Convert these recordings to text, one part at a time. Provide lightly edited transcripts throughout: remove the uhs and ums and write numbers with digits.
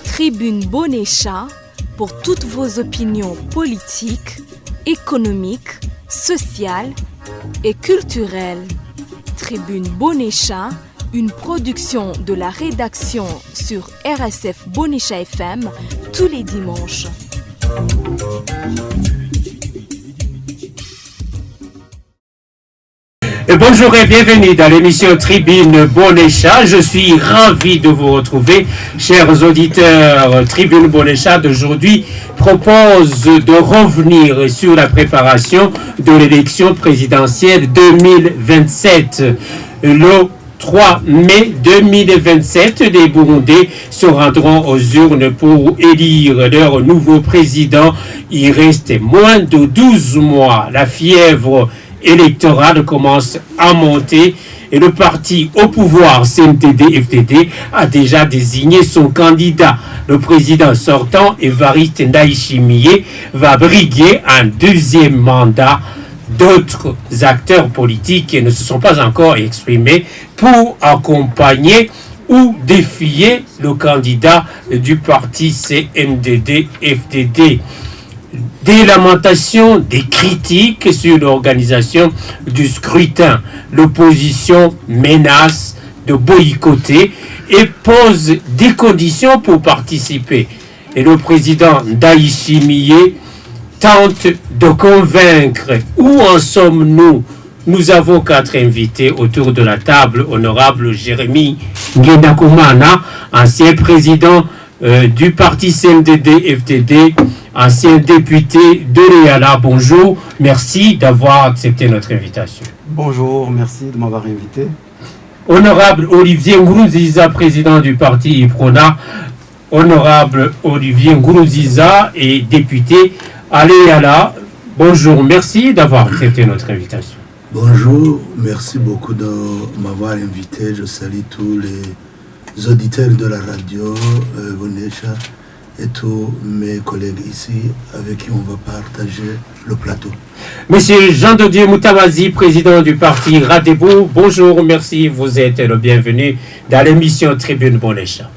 Tribune Bonécha pour toutes vos opinions politiques, économiques, sociales et culturelles. Tribune Bonécha, une production de la rédaction sur RSF Bonécha FM tous les dimanches. Bonjour et bienvenue dans l'émission Tribune Bonécha. Je suis ravi de vous retrouver, chers auditeurs. Tribune Bonécha d'aujourd'hui propose de revenir sur la préparation de l'élection présidentielle 2027. Le 3 mai 2027, les Burundais se rendront aux urnes pour élire leur nouveau président. Il reste moins de 12 mois. La fièvre électorale commence à monter et le parti au pouvoir CNDD-FDD a déjà désigné son candidat. Le président sortant, Évariste Ndayishimiye, va briguer un deuxième mandat. D'autres acteurs politiques ne se sont pas encore exprimés pour accompagner ou défier le candidat du parti CNDD-FDD. Des lamentations, des critiques sur l'organisation du scrutin. L'opposition menace de boycotter et pose des conditions pour participer. Et le président Ndayishimiye tente de convaincre. Où en sommes-nous? Nous avons 4 invités autour de la table. Honorable Jérémy Ngendakumana, ancien président du parti CNDD-FDD, ancien député de l'EALA. Bonjour, merci d'avoir accepté notre invitation. Bonjour, merci de m'avoir invité. Honorable Olivier Nkurunziza, président du parti IPRONA. Honorable Olivier Nkurunziza est député à l'EALA. Bonjour, merci d'avoir accepté notre invitation. Bonjour, merci beaucoup de m'avoir invité. Je salue tous les auditeurs de la radio Bonécha et tous mes collègues ici avec qui on va partager le plateau. Monsieur Jean-de-Dieu Moutawazi, président du parti Radebo, bonjour, merci, vous êtes le bienvenu dans l'émission Tribune Bonécha.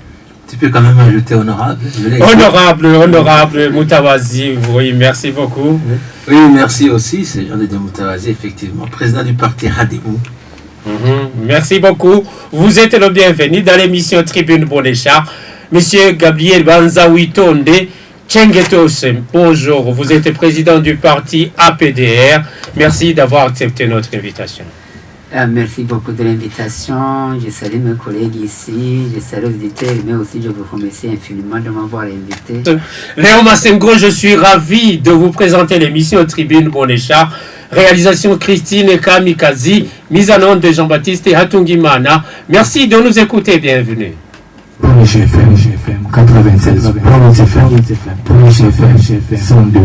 Tu peux quand même ajouter honorable. Honorable Moutawazi, oui, merci beaucoup. Oui, merci aussi, c'est Jean-de-Dieu Moutawazi, effectivement, président du parti Radebo. Merci beaucoup. Vous êtes le bienvenu dans l'émission Tribune Bonécha. Monsieur Gabriel Banzawitonde Tchengetos, bonjour. Vous êtes président du parti APDR. Merci d'avoir accepté notre invitation. Merci beaucoup de l'invitation. Je salue mes collègues ici, je salue les auditeurs, mais aussi je vous remercie infiniment de m'avoir invité. Léon Massengo, je suis ravi de vous présenter l'émission Tribune Bonécha. Réalisation Christine Kamikazi, mise en onde de Jean-Baptiste Hatungimana. Merci de nous écouter, bienvenue. GFM 96, GFM 102,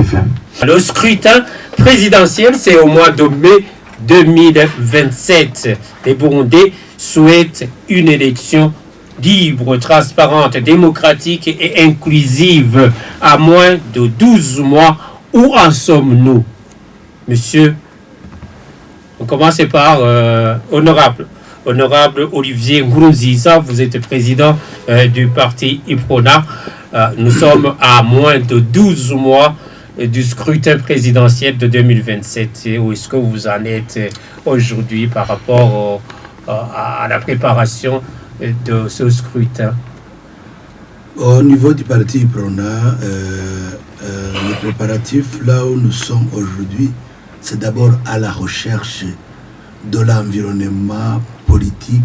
FM. Le scrutin présidentiel, c'est au mois de mai 2027. Les Burundais souhaitent une élection libre, transparente, démocratique et inclusive à moins de 12 mois. Où en sommes-nous? Monsieur, on commence par honorable Olivier Nkurunziza, vous êtes président du parti IPRONA. Nous sommes à moins de 12 mois du scrutin présidentiel de 2027. Où est-ce que vous en êtes aujourd'hui par rapport à la préparation de ce scrutin? Au niveau du parti IPRONA, les préparatifs, là où nous sommes aujourd'hui, c'est d'abord à la recherche de l'environnement politique,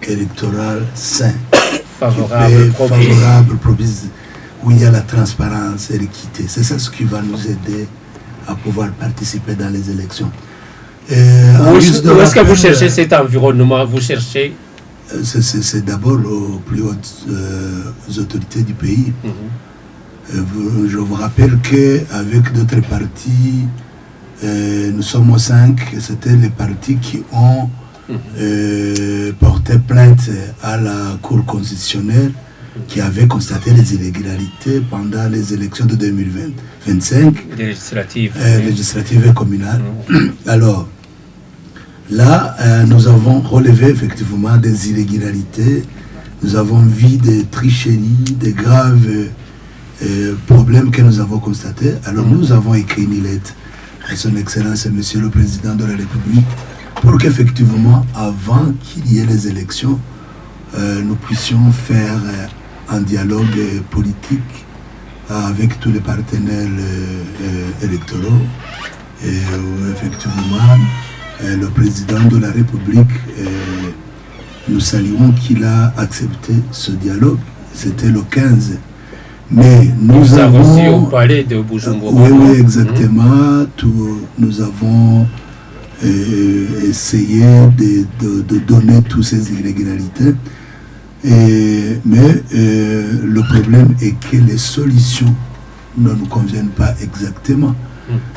électoral sain, favorable, propice, où il y a la transparence et l'équité. C'est ça ce qui va nous aider à pouvoir participer dans les élections. Où est-ce que vous cherchez cet environnement? Vous cherchez c'est d'abord aux plus hautes autorités du pays. Je vous rappelle qu'avec d'autres partis, nous sommes aux 5, c'était les partis qui ont porté plainte à la Cour constitutionnelle qui avait constaté les illégalités pendant les élections de 2025, législatives et communales. Alors, Là, nous avons relevé effectivement des irrégularités, nous avons vu des tricheries, des graves problèmes que nous avons constatés. Alors nous avons écrit une lettre à son Excellence Monsieur le Président de la République pour qu'effectivement, avant qu'il y ait les élections, nous puissions faire un dialogue politique avec tous les partenaires électoraux. Et effectivement, le président de la République, nous saluons qu'il a accepté ce dialogue. C'était le 15. Mais nous avons aussi au palais de Bujumbura. Oui, exactement. Nous avons essayé de donner toutes ces irrégularités. Mais le problème est que les solutions ne nous conviennent pas exactement.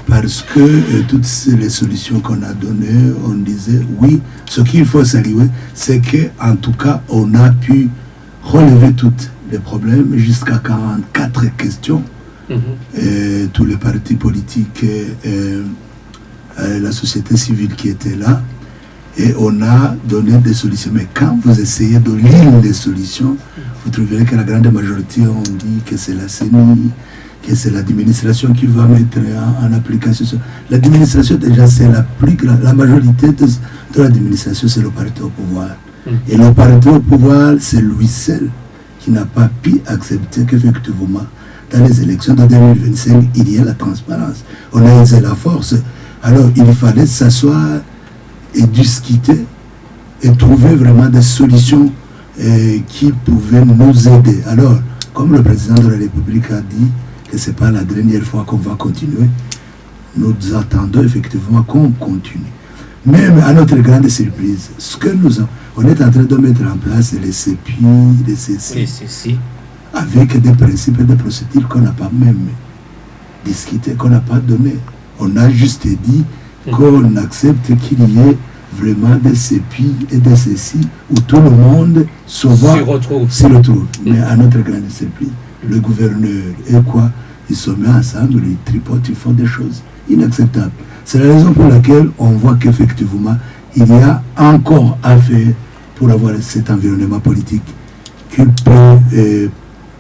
Parce que toutes les solutions qu'on a données, on disait oui. Ce qu'il faut saluer, c'est qu'en tout cas, on a pu relever tous les problèmes jusqu'à 44 questions. Et tous les partis politiques et la société civile qui était là. Et on a donné des solutions. Mais quand vous essayez de lire les solutions, vous trouverez que la grande majorité ont dit que c'est la CENI, que c'est l'administration qui va mettre en application. L'administration, déjà, c'est la plus grande. La majorité de l'administration, c'est le parti au pouvoir. Et le parti au pouvoir, c'est lui seul qui n'a pas pu accepter qu'effectivement, dans les élections de 2025, il y ait la transparence. On a usé la force. Alors, il fallait s'asseoir et discuter et trouver vraiment des solutions qui pouvaient nous aider. Alors, comme le président de la République a dit que ce n'est pas la dernière fois qu'on va continuer, nous attendons effectivement qu'on continue. Même à notre grande surprise, ce que on est en train de mettre en place les CEPI, les CECI, avec des principes et des procédures qu'on n'a pas même discuté, qu'on n'a pas donné. On a juste dit qu'on accepte qu'il y ait vraiment des CEPI et des CECI où tout le monde s'y retrouve. Mais à notre grande surprise, le gouverneur et quoi, ils se mettent ensemble, ils tripotent, ils font des choses inacceptables. C'est la raison pour laquelle on voit qu'effectivement, il y a encore à faire pour avoir cet environnement politique qui peut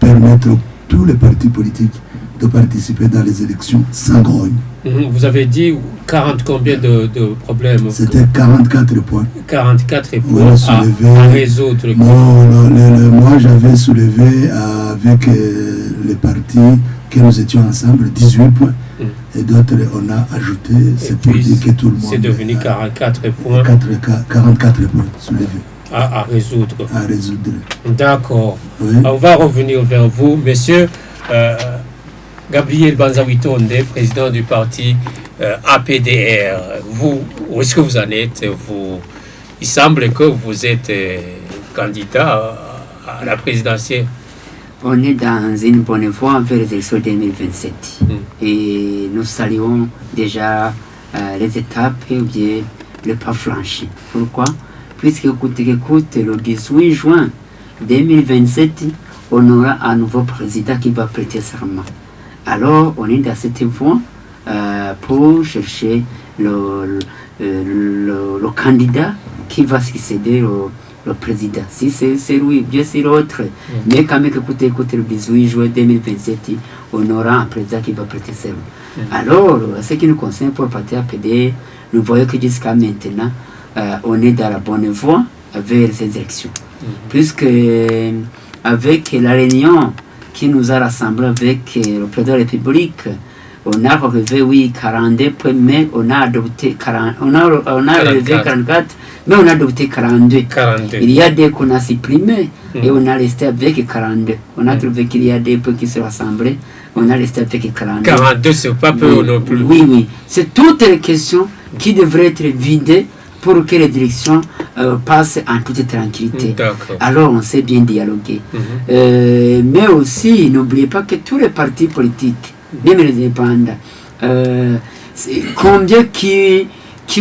permettre à tous les partis politiques de participer dans les élections sans grogne. Vous avez dit 40 combien de problèmes? C'était 44 points. 44 points à résoudre. Moi, j'avais soulevé avec les partis que nous étions ensemble 18 points. Et d'autres, on a ajouté, c'est pour dire que tout le monde... C'est devenu 44 points. 44 points soulevés. À résoudre. À résoudre. D'accord. Oui. On va revenir vers vous, monsieur Gabriel Banzawitonde, président du parti APDR. Vous, où est-ce que vous en êtes? Il semble que vous êtes candidat à la présidentielle. On est dans une bonne voie vers les élections 2027. Et nous saluons déjà les étapes ou bien le pas franchi. Pourquoi? Puisque écoute, le 18 juin 2027, on aura un nouveau président qui va prêter serment. Alors, on est dans cette voie pour chercher le candidat qui va succéder le président. Si c'est lui, bien c'est l'autre. Mais quand même, écoutez, le 18 juin 2027, on aura un président qui va prêter serment. Alors, ce qui nous concerne pour le parti APD, nous voyons que jusqu'à maintenant, on est dans la bonne voie vers ces élections. Puisque avec la réunion qui nous a rassemblés avec le président de la République, on a relevé 42 points, mais on a adopté 40, on a relevé 44, mais on a adopté 42. Il y a des qu'on a supprimés et on a resté avec 42. On a trouvé qu'il y a des points qui se rassemblaient, on a resté avec 42. 42, c'est pas peu non plus. Oui. C'est toutes les questions qui devraient être vidées pour que les directions passent en toute tranquillité. Alors on sait bien dialoguer. Mais aussi, n'oubliez pas que tous les partis politiques, même les indépendants, combien qui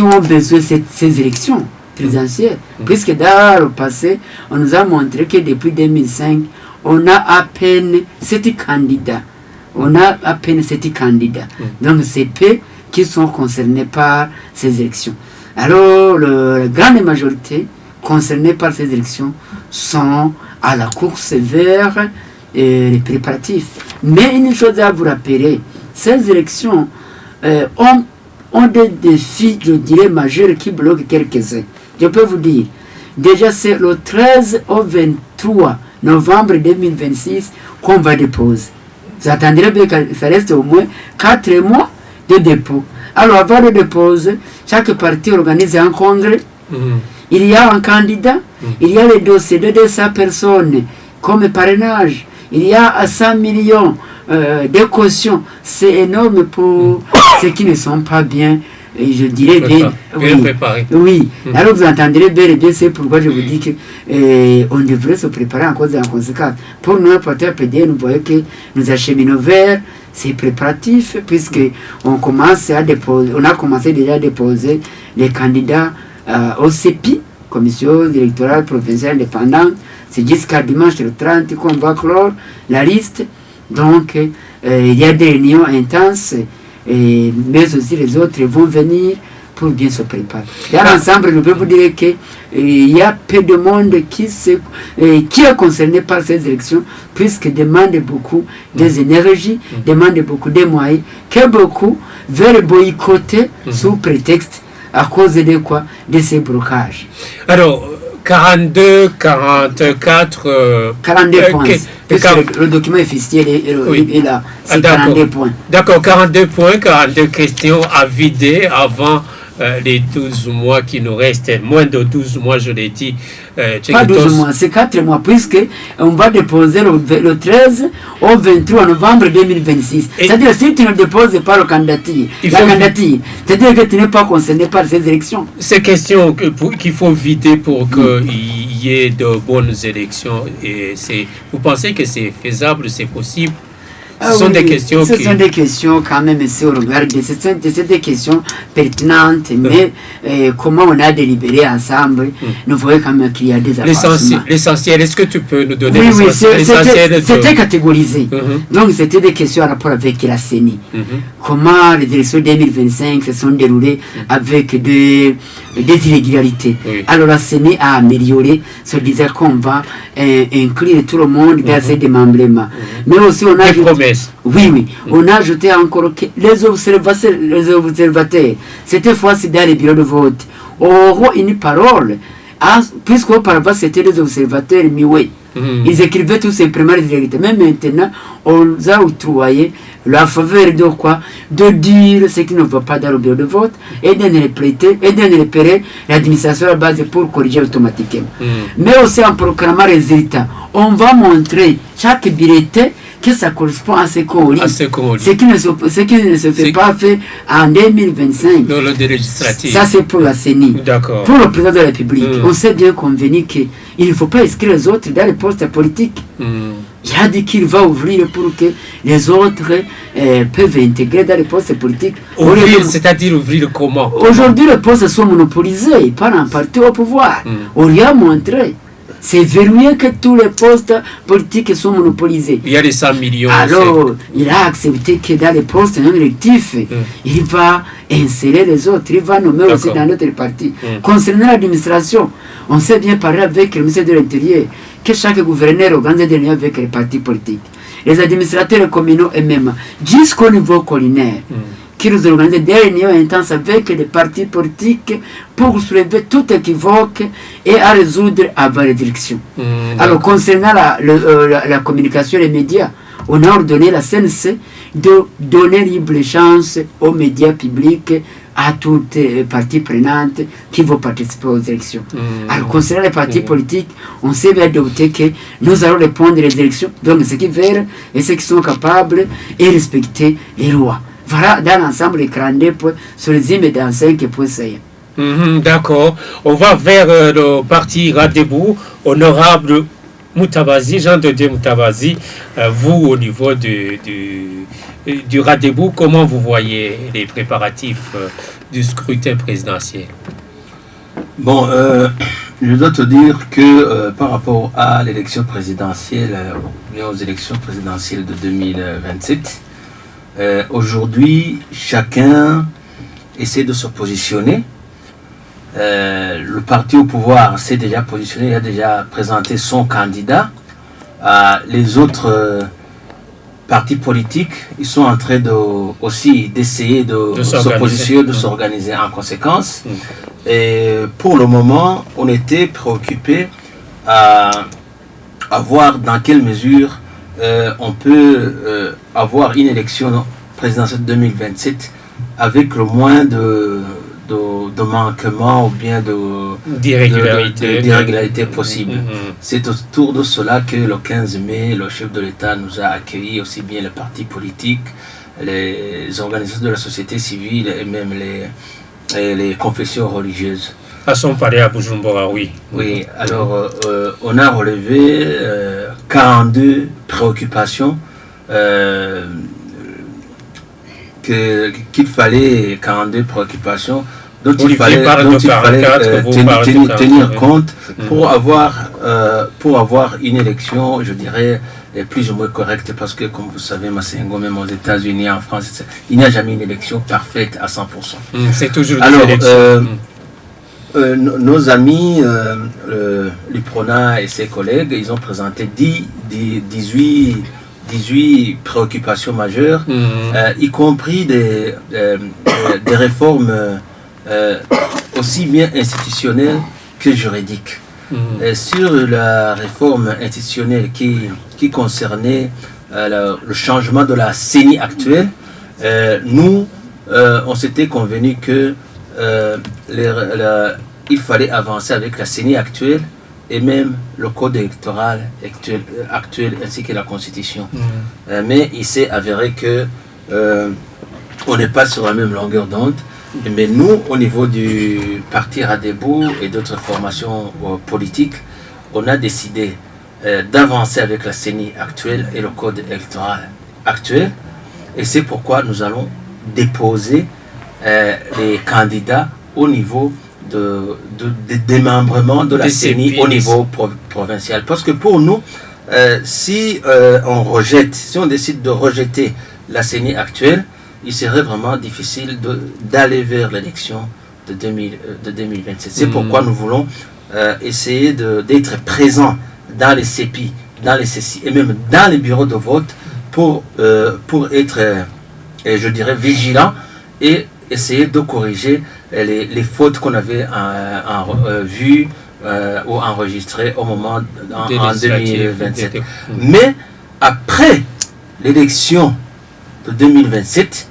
ont besoin de ces élections présidentielles. Puisque dans le passé, on nous a montré que depuis 2005, on a à peine 7 candidats. Donc c'est peu qui sont concernés par ces élections. Alors, la grande majorité concernée par ces élections sont à la course vers les préparatifs. Mais une chose à vous rappeler, ces élections ont des défis, je dirais, majeurs qui bloquent quelques-uns. Je peux vous dire, déjà c'est le 13 au 23 novembre 2026 qu'on va déposer. Vous attendrez bien que ça reste au moins 4 mois de dépôt. Alors avant de déposer, chaque parti organise un congrès. Il y a un candidat, il y a les dossiers de 200 personnes comme parrainage, il y a 100 millions de cautions. C'est énorme pour ceux qui ne sont pas bien, et je dirais bien préparés. Oui. Alors vous entendrez bien et bien, c'est pourquoi je vous dis qu'on devrait se préparer en cause et en conséquence. Pour nous, porteurs PDR, nous voyons que nous acheminons vers ces préparatifs, puisqu'on on a commencé déjà à déposer les candidats au CEPI, Commission électorale provinciale indépendante. C'est jusqu'à dimanche le 30 qu'on va clore la liste. Donc, il y a des réunions intenses, mais aussi les autres vont venir pour bien se préparer. Dans l'ensemble, je peux vous dire qu'il y a peu de monde qui est concerné par ces élections, puisque demande beaucoup des énergies, demande beaucoup de moyens, que beaucoup veulent boycotter sous prétexte à cause de quoi? De ces blocages. Alors, 42, 44... 42 points. Le document officiel est là. C'est 42 points. D'accord, 42 points, 42 questions à vider avant les 12 mois qui nous restent. Moins de 12 mois, je l'ai dit. Pas 12 mois, c'est 4 mois, puisque on va déposer le 13 au 23 novembre 2026. C'est-à-dire, si tu ne déposes pas la candidature, c'est-à-dire que tu n'es pas concerné par ces élections. Ces questions qu'il faut vider pour qu'il y ait de bonnes élections, et vous pensez que c'est faisable, c'est possible? Ce sont des questions sont des questions quand même, si on regarde, c'est des questions pertinentes, mais comment on a délibéré ensemble, nous voyons quand même qu'il y a des avancements. L'essentiel, est-ce que tu peux nous donner l'essentiel? C'était catégorisé. Donc c'était des questions en rapport avec la CENI. Comment les élections 2025 se sont déroulées avec des irrégularités. Alors la CENI a amélioré, se disait qu'on va inclure tout le monde dans ces démembrements. Mais aussi on a ajouté, on a ajouté encore que les observateurs, cette fois-ci dans les bureaux de vote, auront une parole, puisqu'auparavant c'était les observateurs muets. Ils écrivaient tout simplement les irrégularités. Mais maintenant, on a octroyé la faveur de quoi? De dire ce qui ne va pas dans le bureau de vote et de ne repérer l'administration à la base pour corriger automatiquement. Mais aussi en proclamant les résultats, on va montrer chaque bulletin que ça correspond à ce qu'on lit. Ce qui ne se fait pas fait en 2025. Dans le législatif. Ça, c'est pour la CENI. D'accord. Pour le président de la République, on s'est bien convenu qu'il ne faut pas inscrire les autres dans les postes politiques. Il a dit qu'il va ouvrir pour que les autres peuvent intégrer dans les postes politiques. Ouvrir, c'est-à-dire ouvrir comment? Aujourd'hui, les postes sont monopolisés par un parti au pouvoir. On lui a montré. C'est verrouillé que tous les postes politiques sont monopolisés. Il y a les 100 millions. Alors, il a accepté que dans les postes non électifs, il va insérer les autres, il va nommer aussi dans notre parti. Concernant l'administration, on s'est bien parlé avec le ministère de l'Intérieur que chaque gouverneur organise des liens avec les partis politiques. Les administrateurs communaux eux-mêmes, jusqu'au niveau collinaire, qu'ils organisent des réunions intenses avec les partis politiques pour soulever tout équivoque et à résoudre avant les directions. Alors, concernant la communication et les médias, on a ordonné la CNC de donner libre chance aux médias publics, à toutes les parties prenantes qui vont participer aux élections. Alors, concernant les partis politiques, on s'est bien douté que nous allons répondre aux élections, donc ceux qui veulent et ceux qui sont capables et respecter les lois. Voilà, dans l'ensemble, les 42 points sur les îles dans 5 points. D'accord. On va vers le parti Radeboud. Honorable Moutabazi, Jean de Dieu Moutabazi, vous, au niveau du Radeboud, comment vous voyez les préparatifs du scrutin présidentiel? Bon, je dois te dire que par rapport à l'élection présidentielle, aux élections présidentielles de 2027, « aujourd'hui, chacun essaie de se positionner. le parti au pouvoir s'est déjà positionné, il a déjà présenté son candidat. Les autres partis politiques, ils sont en train d'essayer de se positionner, de s'organiser en conséquence. Et pour le moment, on était préoccupé à voir dans quelle mesure on peut avoir une élection présidentielle 2027 avec le moins de manquements ou bien d'irrégularités possibles. C'est autour de cela que le 15 mai, le chef de l'État nous a accueillis, aussi bien les partis politiques, les organisations de la société civile et même les confessions religieuses. À son palais à Bujumbura, oui. Oui, alors on a relevé 42 préoccupations qu'il fallait 42 préoccupations dont il fallait tenir compte pour avoir une élection, je dirais, plus ou moins correcte, parce que comme vous savez, Massengo, même aux États-Unis, en France, il n'y a jamais une élection parfaite à 100%. C'est toujours des élections. Nos amis, l'UPRONA et ses collègues, ils ont présenté 18 préoccupations majeures, y compris des réformes aussi bien institutionnelles que juridiques. Sur la réforme institutionnelle qui concernait le changement de la CENI actuelle, nous, on s'était convenu que il fallait avancer avec la CENI actuelle et même le code électoral actuel ainsi que la constitution. Mais il s'est avéré que on n'est pas sur la même longueur d'onde. Mais nous, au niveau du Parti Radeboud et d'autres formations politiques, on a décidé d'avancer avec la CENI actuelle et le code électoral actuel. Et c'est pourquoi nous allons déposer les candidats au niveau de démembrement de la CENI au niveau provincial. Parce que pour nous, si on décide de rejeter la CENI actuelle, il serait vraiment difficile d'aller vers l'élection de 2027. C'est pourquoi nous voulons essayer d'être présents dans les CEPI, dans les CECI et même dans les bureaux de vote pour être, je dirais, vigilants et essayer de corriger les fautes qu'on avait vues ou enregistrées au moment en 2027. Mais après l'élection de 2027,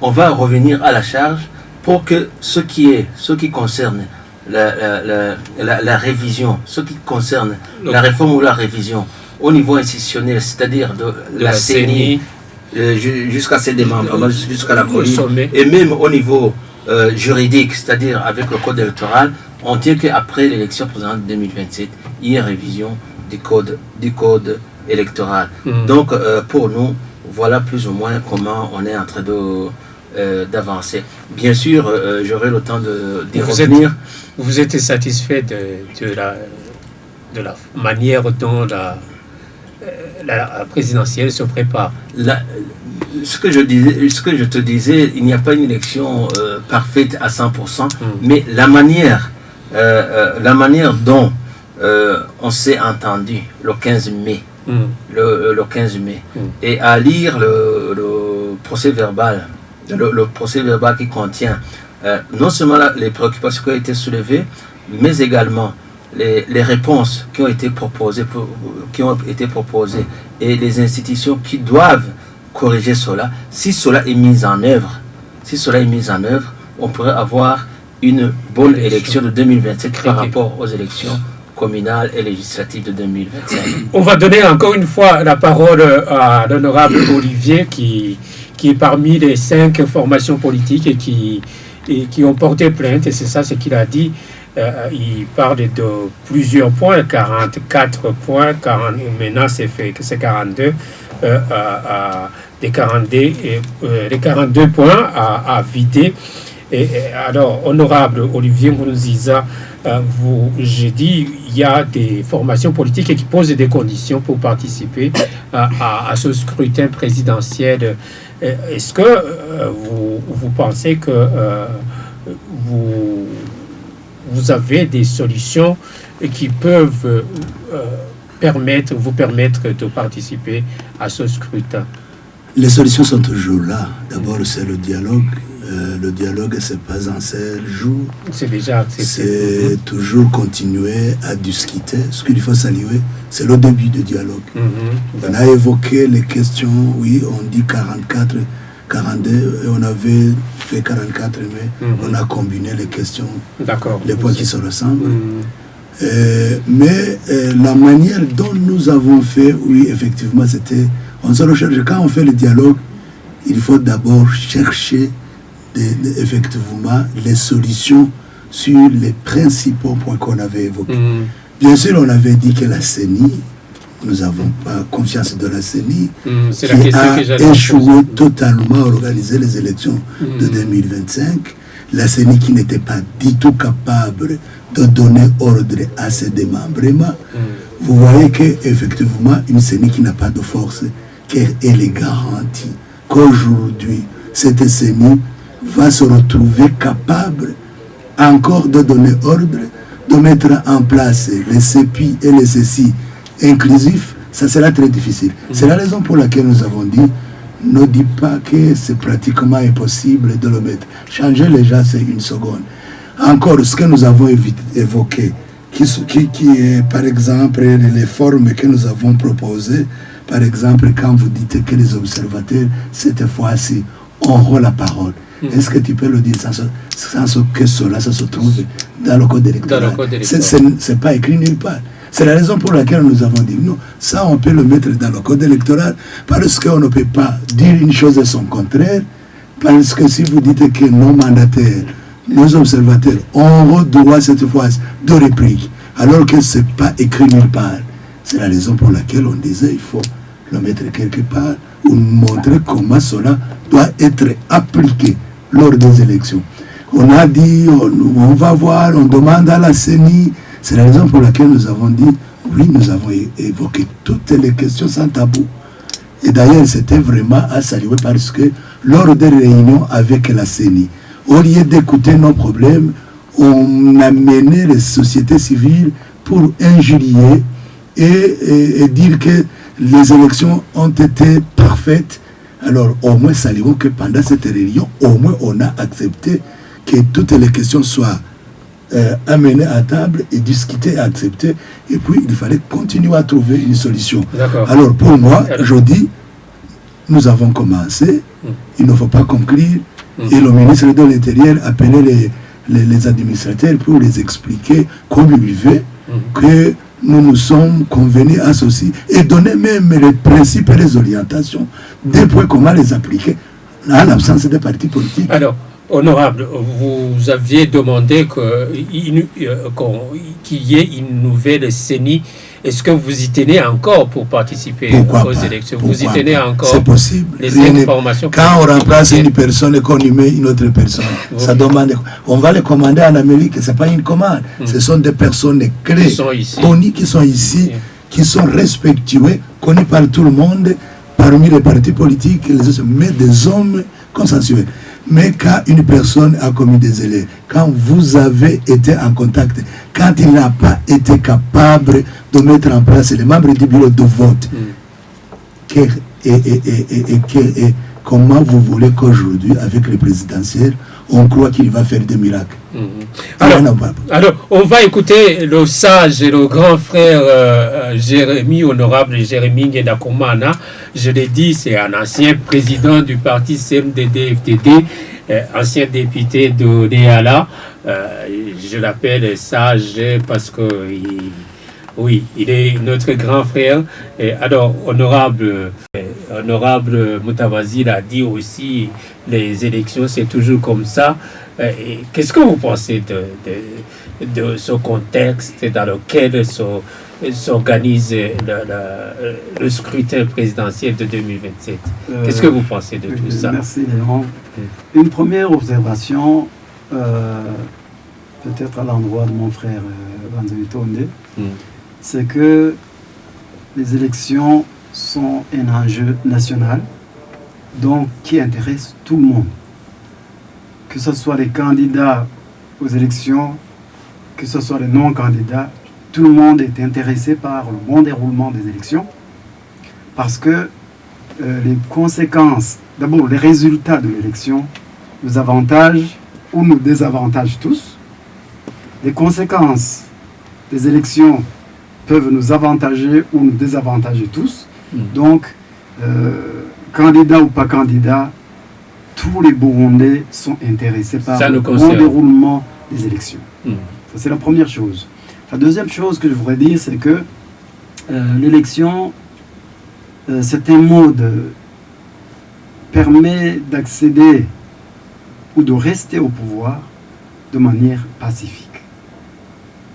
on va revenir à la charge pour que ce qui concerne la révision, ce qui concerne la réforme ou la révision au niveau institutionnel, c'est-à-dire de la CENI jusqu'à ses démembrements, jusqu'à la police, et même au niveau juridique, c'est-à-dire avec le code électoral, on tient qu'après l'élection présidentielle 2027, il y ait révision du code électoral. Donc pour nous, voilà plus ou moins comment on est en train d'avancer. Bien sûr, j'aurai le temps d'y revenir. Vous êtes satisfait de la manière dont la présidentielle se prépare? Ce que je te disais, il n'y a pas une élection parfaite à 100%, mais la manière dont on s'est entendu le 15 mai, le 15 mai, et à lire le procès verbal, le procès verbal qui contient non seulement les préoccupations qui ont été soulevées, mais également les réponses qui ont été proposées et les institutions qui doivent corriger cela. Si cela est mis en œuvre, on pourrait avoir une bonne élection de 2027 par rapport aux élections communales et législatives de 2025. On va donner encore une fois la parole à l'honorable Olivier qui est parmi les 5 formations politiques et qui ont porté plainte, et c'est ça ce qu'il a dit. Il parle de plusieurs points, 44 points, maintenant c'est 42, les 42 points à vider. Et alors, honorable Olivier Mourouziza, j'ai dit il y a des formations politiques qui posent des conditions pour participer à ce scrutin présidentiel. Est-ce que vous pensez que vous avez des solutions qui peuvent vous permettre de participer à ce scrutin? Les solutions sont toujours là. D'abord, c'est le dialogue. Le dialogue, c'est pas un seul jour. C'est déjà accepté. C'est toujours continuer à discuter. Ce qu'il faut saluer, c'est le début du dialogue. On a évoqué les questions, oui, on dit 44, 42, et on avait fait 44, mais on a combiné les questions, les points qui se ressemblent. Mais la manière dont nous avons fait, oui, effectivement, c'était, on se recherche. Quand on fait le dialogue, il faut d'abord chercher effectivement les solutions sur les principaux points qu'on avait évoqués. Bien sûr, on avait dit que la CENI, nous n'avons pas confiance de la CENI, qui a échoué totalement à organiser les élections de 2025. La CENI qui n'était pas du tout capable de donner ordre à ses démembrements. Vous voyez qu'effectivement, une CENI qui n'a pas de force, qu'elle est garantie qu'aujourd'hui, cette CENI va se retrouver capable encore de donner ordre, de mettre en place les CEPI et les CECI inclusifs. Ça sera très difficile. C'est la raison pour laquelle nous avons dit, ne dis pas que c'est pratiquement impossible de le mettre. Changer les gens, c'est une seconde. Encore, ce que nous avons évoqué, qui est par exemple les formes que nous avons proposées, par exemple quand vous dites que les observateurs, cette fois-ci, auront la parole. Est-ce que tu peux le dire sans que cela se trouve dans le code électoral? C'est pas écrit nulle part. C'est la raison pour laquelle nous avons dit non, ça on peut le mettre dans le code électoral parce qu'on ne peut pas dire une chose et son contraire, parce que si vous dites que nos mandataires, nos observateurs auront droit cette fois de réplique, alors que ce n'est pas écrit nulle part. C'est la raison pour laquelle on disait il faut le mettre quelque part ou montrer comment cela doit être appliqué lors des élections. On a dit, on va voir, on demande à la CENI. C'est la raison pour laquelle nous avons dit, oui, nous avons évoqué toutes les questions sans tabou. Et d'ailleurs, c'était vraiment à saluer parce que lors des réunions avec la CENI, au lieu d'écouter nos problèmes, on a mené les sociétés civiles pour injurier et dire que les élections ont été parfaites. Alors, au moins, saluons que pendant cette réunion, au moins, on a accepté que toutes les questions soient amenées à table et discutées et acceptées. Et puis, il fallait continuer à trouver une solution. Alors, pour moi, je dis, nous avons commencé, il ne faut pas conclure. Et le ministre de l'Intérieur appelait les administrateurs pour les expliquer comme il veut que nous nous sommes convenus à ceci et donner même les principes et les orientations des points comment les appliquer en l'absence des partis politiques. Alors, honorable, vous aviez demandé qu'il y ait une nouvelle CENI. Est-ce que vous y tenez encore pour participer aux élections? Vous y tenez encore? C'est possible. Les informations. Quand on remplace une personne et qu'on y met une autre personne, ça demande. On va les commander en Amérique. Ce n'est pas une commande. Ce sont des personnes clés, connues, qui sont ici, qui sont respectuées, connues par tout le monde, parmi les partis politiques, mais des hommes consensuels. Mais quand une personne a commis des erreurs, quand vous avez été en contact, quand il n'a pas été capable de mettre en place les membres du bureau de vote, comment vous voulez qu'aujourd'hui, avec les présidentielles, on croit qu'il va faire des miracles? Alors, on va écouter le sage et le grand frère Jérémy, honorable Jérémy Ngendakumana. Je l'ai dit, c'est un ancien président du parti CNDD-FDD, ancien député de Néala. Je l'appelle sage parce que il est notre grand frère. Et alors, honorable Moutawazi l'a dit aussi, les élections, c'est toujours comme ça. Qu'est-ce que vous pensez de ce contexte dans lequel s'organise le scrutin présidentiel de 2027? Qu'est-ce que vous pensez de tout ça? Merci Léon. Une première observation, peut-être à l'endroit de mon frère Banzeli Tonde, c'est que les élections sont un enjeu national, donc qui intéresse tout le monde. Que ce soit les candidats aux élections que ce soit les non-candidats, tout le monde est intéressé par le bon déroulement des élections parce que les conséquences, d'abord les résultats de l'élection, nous avantagent ou nous désavantagent tous. Les conséquences des élections peuvent nous avantager ou nous désavantager tous. Donc, candidats ou pas candidats, tous les Burundais sont intéressés par le bon déroulement des élections. Ça, c'est la première chose. La deuxième chose que je voudrais dire, c'est que l'élection, c'est un mode permet d'accéder ou de rester au pouvoir de manière pacifique,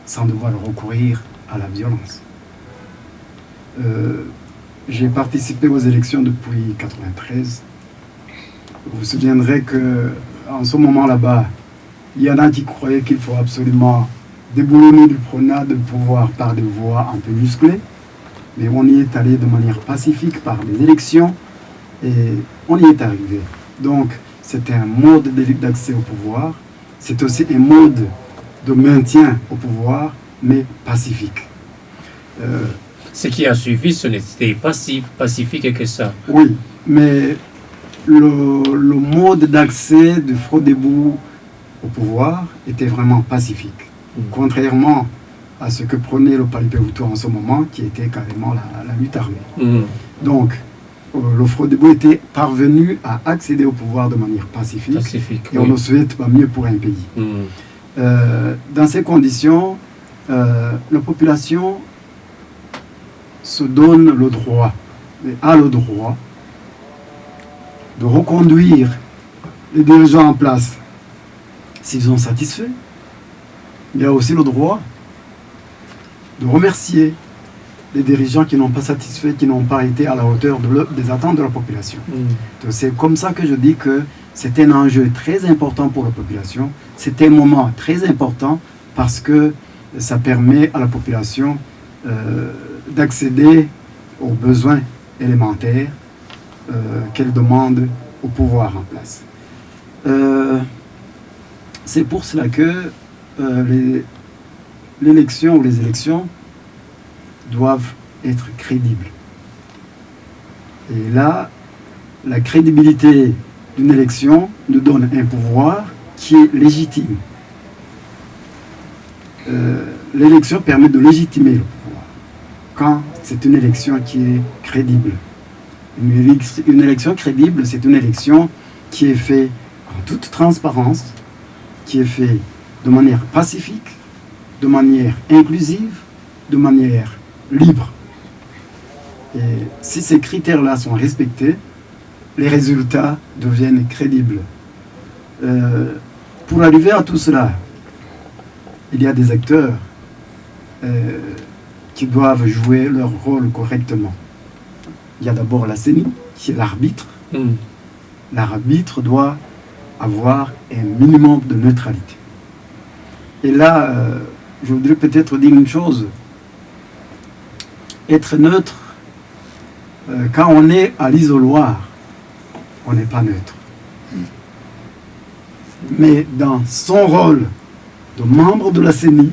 sans devoir recourir à la violence. J'ai participé aux élections depuis 1993. Vous vous souviendrez qu'en ce moment là-bas, il y en a qui croyaient qu'il faut absolument déboulonner du prenat de pouvoir par des voies un peu musclées, mais on y est allé de manière pacifique par les élections et on y est arrivé. Donc, c'est un mode d'accès au pouvoir, c'est aussi un mode de maintien au pouvoir, mais pacifique. Ce qui a suivi, ce n'était pas si pacifique que ça. Oui, mais le mode d'accès de Frodebo au pouvoir était vraiment pacifique, contrairement à ce que prenait le Palipeuto en ce moment, qui était carrément la lutte armée. Donc, le Frodebo était parvenu à accéder au pouvoir de manière pacifique et on ne souhaite pas mieux pour un pays. Dans ces conditions, la population se donne le droit, a le droit de reconduire les dirigeants en place s'ils sont satisfaits. Il y a aussi le droit de remercier les dirigeants qui n'ont pas satisfait, qui n'ont pas été à la hauteur des attentes de la population. C'est comme ça que je dis que c'est un enjeu très important pour la population. C'est un moment très important parce que ça permet à la population d'accéder aux besoins élémentaires qu'elle demande au pouvoir en place. C'est pour cela que l'élection ou les élections doivent être crédibles. Et là, la crédibilité d'une élection nous donne un pouvoir qui est légitime. L'élection permet de légitimer le pouvoir quand c'est une élection qui est crédible. Une élection crédible, c'est une élection qui est faite en toute transparence, qui est faite de manière pacifique, de manière inclusive, de manière libre. Et si ces critères-là sont respectés, les résultats deviennent crédibles. Pour arriver à tout cela, il y a des acteurs qui doivent jouer leur rôle correctement. Il y a d'abord la CENI, qui est l'arbitre. L'arbitre doit avoir un minimum de neutralité. Et là, je voudrais peut-être dire une chose. Être neutre, quand on est à l'isoloir, on n'est pas neutre. Mais dans son rôle de membre de la CENI,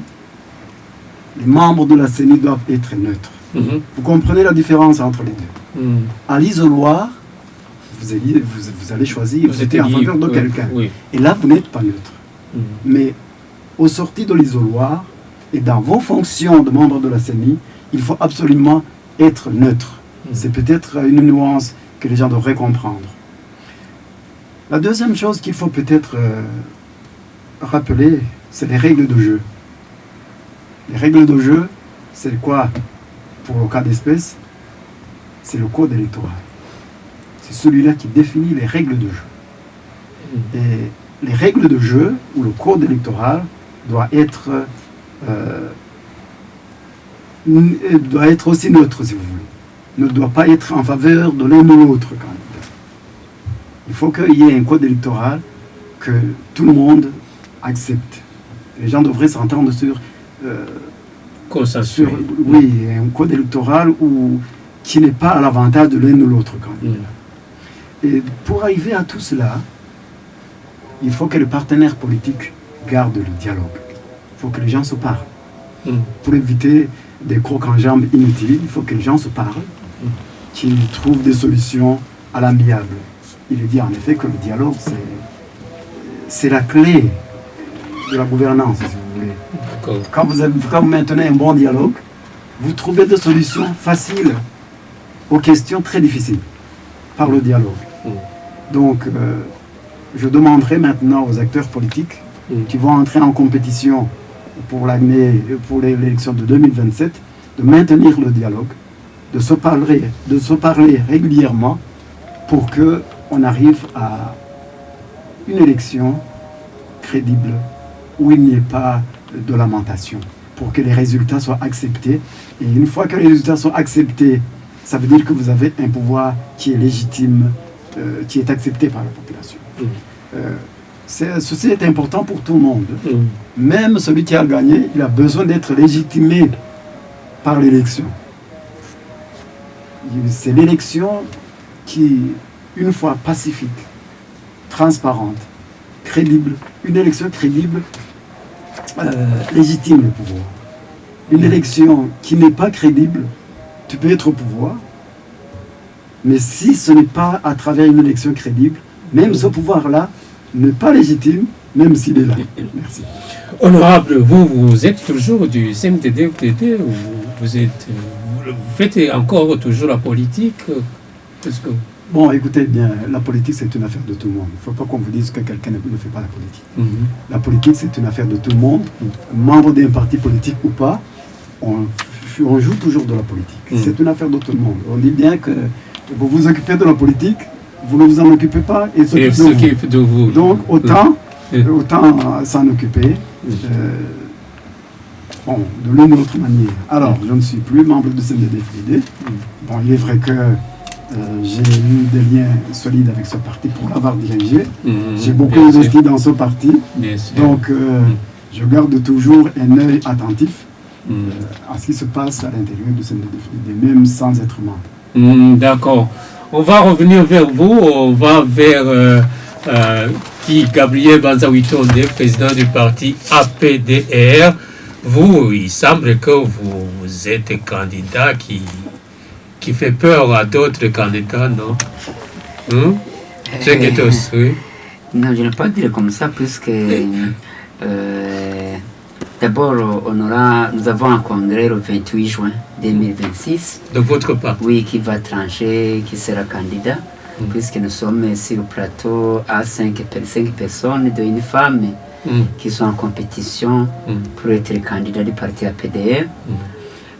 les membres de la CENI doivent être neutres. Vous comprenez la différence entre les deux. À l'isoloir, vous allez choisir, vous êtes en faveur de quelqu'un. Et là, vous n'êtes pas neutre. Mais au sorti de l'isoloir, et dans vos fonctions de membre de la CENI, il faut absolument être neutre. C'est peut-être une nuance que les gens devraient comprendre. La deuxième chose qu'il faut peut-être rappeler, c'est les règles de jeu. Les règles de jeu, c'est quoi? Pour le cas d'espèce, c'est le code électoral. C'est celui-là qui définit les règles de jeu. Et les règles de jeu, ou le code électoral, doit être aussi neutre, si vous voulez. Ne doit pas être en faveur de l'un ou l'autre candidat. Il faut qu'il y ait un code électoral que tout le monde accepte. Les gens devraient s'entendre sur un code électoral qui n'est pas à l'avantage de l'un ou l'autre candidat. Et pour arriver à tout cela, il faut que les partenaires politiques gardent le dialogue. il faut que les gens se parlent. Pour éviter des crocs en jambes inutiles, il faut que les gens se parlent, qu'ils trouvent des solutions à l'amiable. Il est dit en effet que le dialogue, c'est la clé de la gouvernance, si vous voulez. Quand vous maintenez un bon dialogue, vous trouvez des solutions faciles aux questions très difficiles par le dialogue. Donc, je demanderai maintenant aux acteurs politiques qui vont entrer en compétition pour l'élection de 2027 de maintenir le dialogue, de se parler régulièrement pour qu'on arrive à une élection crédible où il n'y ait pas de lamentation, pour que les résultats soient acceptés. Et une fois que les résultats sont acceptés, ça veut dire que vous avez un pouvoir qui est légitime, qui est accepté par la population. Ceci est important pour tout le monde. Même celui qui a gagné, il a besoin d'être légitimé par l'élection. C'est l'élection qui, une fois pacifique, transparente, crédible, une élection crédible, légitime le pouvoir. Une élection qui n'est pas crédible, tu peux être au pouvoir, mais si ce n'est pas à travers une élection crédible, même ce pouvoir-là n'est pas légitime, même s'il est là. Merci. Honorable, vous êtes toujours du CNDD-FDD ou vous faites encore toujours la politique? Bon, écoutez bien, la politique c'est une affaire de tout le monde. Il ne faut pas qu'on vous dise que quelqu'un ne fait pas la politique. La politique c'est une affaire de tout le monde. Membre d'un parti politique ou pas, on joue toujours de la politique. C'est une affaire de tout le monde. On dit bien que vous vous occupez de la politique, vous ne vous en occupez pas et s'occupe de vous. Donc autant s'en occuper de l'une ou l'autre manière. Alors, je ne suis plus membre du CNDD-FDD. Bon, il est vrai que j'ai eu des liens solides avec ce parti pour l'avoir dirigé. J'ai beaucoup investi dans ce parti. Donc, je garde toujours un œil attentif à ce qui se passe à l'intérieur du CNDD-FDD, même sans être membre. D'accord. On va revenir vers vous. On va vers Gabriel Banza-Witonde, président du parti APDR. Vous, il semble que vous êtes un candidat qui fait peur à d'autres candidats, non? Oui. Non, je ne vais pas dire comme ça, puisque d'abord, nous avons un congrès le 28 juin 2026. De votre part? Oui, qui va trancher, qui sera candidat, puisque nous sommes sur le plateau à 5 personnes, dont une femme, qui sont en compétition pour être candidat du parti APDR.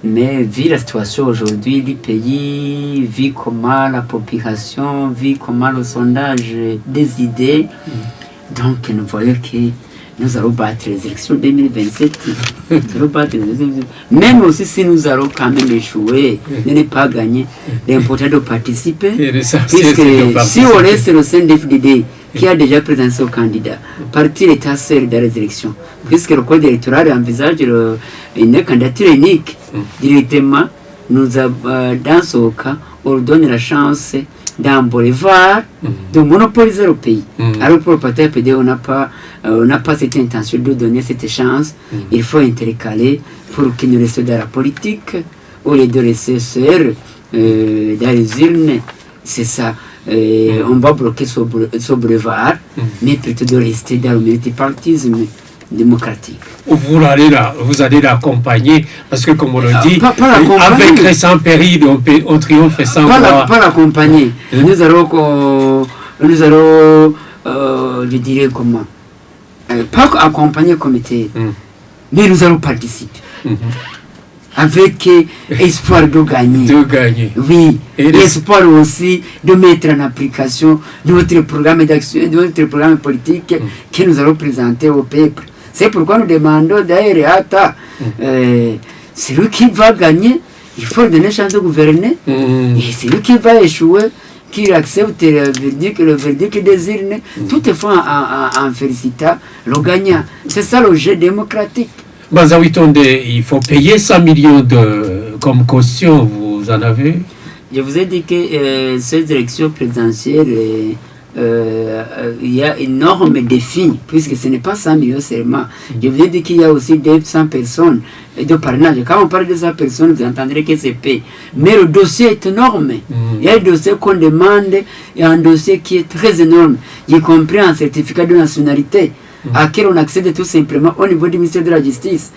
Mais vu la situation aujourd'hui du pays, vu comment la population, vu comment le sondage des idées, donc nous voyons que nous allons battre les élections 2027. Même aussi si nous allons quand même échouer, ne pas gagner, l'important de participer. Puisque si on laisse le CNDD-FDD qui a déjà présenté son candidat, partir état seul dans les élections, puisque le code électoral envisage une candidature unique, directement, dans ce cas, on donne la chance d'un boulevard de monopoliser le pays. Alors pour le parti APD, on n'a pas cette intention de donner cette chance. Il faut intercaler pour qu'il nous reste dans la politique, au lieu de rester seul dans les urnes. C'est ça. On va bloquer ce boulevard, mais plutôt de rester dans le multipartisme démocratique. Vous allez l'accompagner, parce que comme on le dit, avec récent péril, on triomphe sans voir. Pas l'accompagner. Nous allons, je dirais comment, pas accompagner comme comité, mais nous allons participer. Avec espoir de gagner. Oui, et espoir aussi de mettre en application notre programme d'action, notre programme politique que nous allons présenter au peuple. C'est pourquoi nous demandons d'ailleurs celui qui va gagner, il faut donner chance de gouverner. Et celui qui va échouer, qui accepte le verdict des urnes, toutefois en félicitant le gagnant. C'est ça le jeu démocratique. Banza-Witonde, il faut payer 100 millions comme caution, vous en avez? Je vous ai dit que ces élections présidentielles il y a énorme défi, puisque ce n'est pas 100 millions seulement. Je veux dire qu'il y a aussi 200 personnes de parrainage. Quand on parle de 100 personnes, vous entendrez que c'est peu. Mais le dossier est énorme. Il y a un dossier qu'on demande, et un dossier qui est très énorme, y compris un certificat de nationalité, à quel on accède tout simplement au niveau du ministère de la Justice.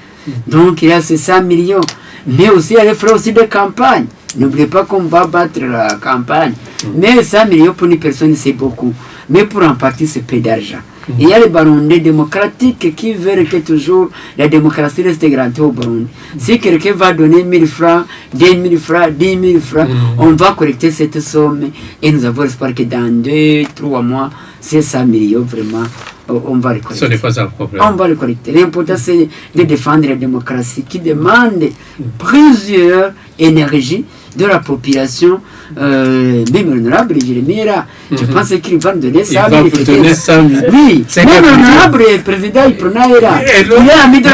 Donc il y a ces 100 millions. Mais aussi, il y a les frais aussi de campagne. N'oubliez pas qu'on va battre la campagne. Mais 100 millions pour une personne, c'est beaucoup. Mais pour un parti, c'est peu d'argent. Il y a les Burundais démocratiques qui veulent que toujours la démocratie reste garantie au Burundi. Si quelqu'un va donner 1000 francs, 10 000 francs, 10 000 francs, on va collecter cette somme. Et nous avons espoir que dans 2-3 mois, ces 100 millions, vraiment, on va les collecter. Ce n'est pas un problème. On va les collecter. L'important, c'est de défendre la démocratie qui demande plusieurs énergies de la population, même l'honorable Jérémie là, je pense qu'il va nous donner ça. Il va vous donner ça. Oui, même l'honorable président Iprona est là. Il a mis de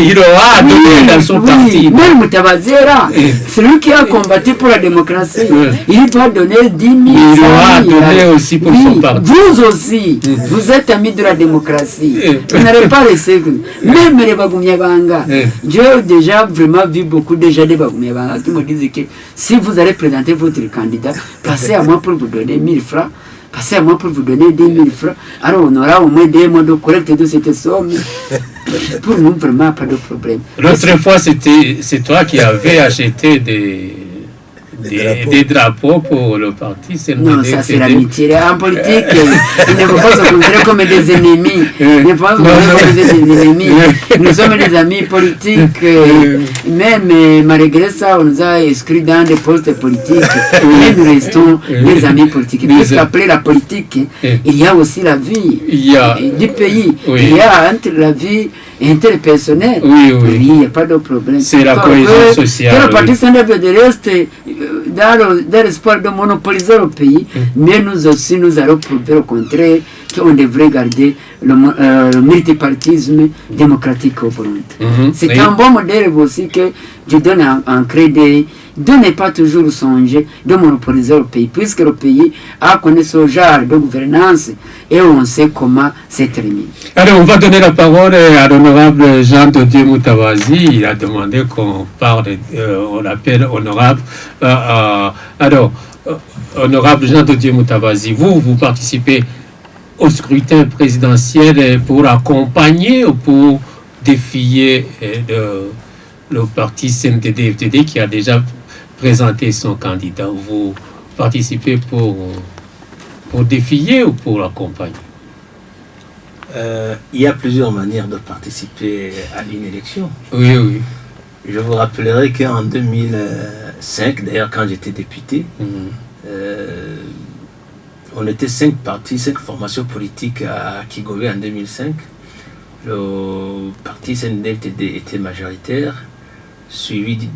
il aura donné dans son parti. Même Moutavazera, celui qui a combattu pour la démocratie, il va donner 10 000. Il aura donné aussi pour son parti. Vous aussi, vous êtes amis de la démocratie. Vous n'allez pas laisser. Même les Bagumyabanga, j'ai déjà vraiment vu beaucoup déjà de Bagumyabanga qui me disent que si vous allez présenter votre candidat, passez à moi pour vous donner 1000 francs, passez à moi pour vous donner 10 000 francs. Alors on aura au moins 2 mois de collecte de cette somme. Pour nous, vraiment, pas de problème. L'autre fois, c'est toi qui avais acheté des drapeaux pour le parti. Non, ça c'est l'amitié. En politique, il ne faut pas se considérer comme des ennemis. Il ne faut pas se considérer comme des ennemis. Nous sommes des amis politiques. Même malgré ça, on nous a inscrits dans des postes politiques. Mais nous restons des amis politiques. Puisqu'après la politique, il y a aussi la vie du pays. Il y a entre la vie interpersonnelle. Oui, il n'y a pas de problème. C'est la cohésion sociale. Le parti s'enlève de reste dans l'espoir de monopoliser le pays, mais nous aussi, nous allons prouver au contraire qu'on devrait garder le multipartisme démocratique au Burundi. C'est un bon modèle aussi que je donne un crédit de ne pas toujours songer de monopoliser le pays, puisque le pays a connu ce genre de gouvernance et on sait comment c'est terminé. Alors, on va donner la parole à l'honorable Jean de Dieu Moutawazi. Il a demandé qu'on parle, on l'appelle honorable. Alors, honorable Jean de Dieu Moutawazi, vous participez au scrutin présidentiel pour accompagner ou pour défier le parti CNDD-FDD qui a déjà présenté son candidat. Vous participez pour défier ou pour accompagner? Il y a plusieurs manières de participer à une élection. Oui. Je vous rappellerai qu'en 2005, d'ailleurs quand j'étais député, on était 5 partis, 5 formations politiques à Kigobe en 2005. Le parti CNDD-FDD était majoritaire, suivi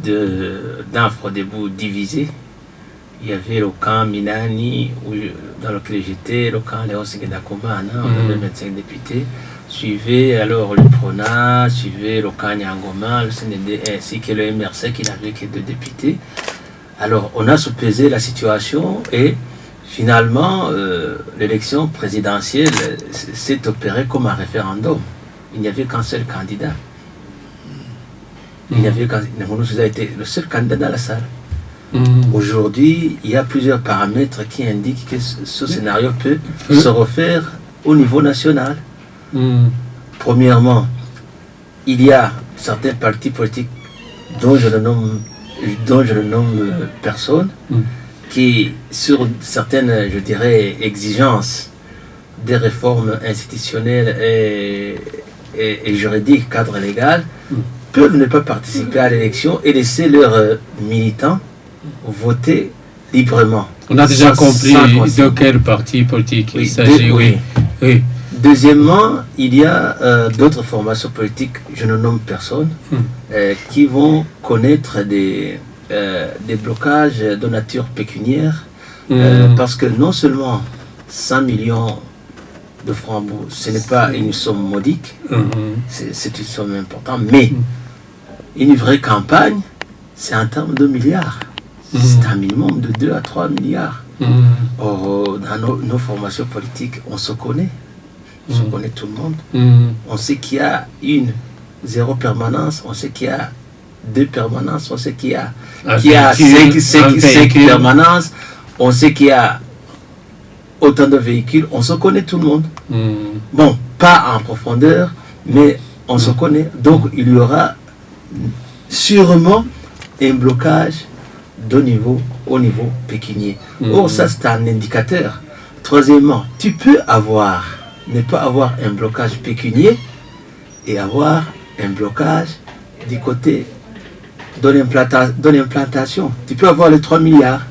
d'un Frodebou divisé. Il y avait le camp Minani, dans lequel j'étais, le camp Léon Séguédakomana, on avait 25 députés. Suivait alors le PRONA, suivait le camp Nyangoma, le CNDD, ainsi que le MRC qui n'avait que 2 députés. Alors on a soupesé la situation et finalement l'élection présidentielle s'est opérée comme un référendum. Il n'y avait qu'un seul candidat. Il n'y avait nous a été le seul candidat dans la salle. Aujourd'hui, il y a plusieurs paramètres qui indiquent que ce scénario peut se refaire au niveau national. Premièrement, il y a certains partis politiques dont je ne nomme personne, qui, sur certaines, je dirais, exigences des réformes institutionnelles et juridiques, cadre légal, peuvent ne pas participer à l'élection et laisser leurs militants voter librement. On a déjà compris de quel parti politique il s'agit. Oui. Deuxièmement, il y a d'autres formations politiques, je ne nomme personne, qui vont connaître des blocages de nature pécuniaire, parce que non seulement 100 millions de francs, ce n'est pas une somme modique, c'est une somme importante, mais une vraie campagne, c'est en termes de milliards. C'est un minimum de 2 à 3 milliards. Or, dans nos formations politiques, on se connaît. On se connaît tout le monde. On sait qu'il y a 0 permanence, on sait qu'il y a 2 permanences, on sait qu'il y a 5 permanences, on sait qu'il y a autant de véhicules, on se connaît tout le monde. Bon, pas en profondeur, mais on se connaît. Donc, il y aura sûrement un blocage au niveau pécunier. Or, ça, c'est un indicateur. Troisièmement, tu peux ne pas avoir un blocage pécunier et avoir un blocage du côté de l'implantation. Tu peux avoir les 3 milliards,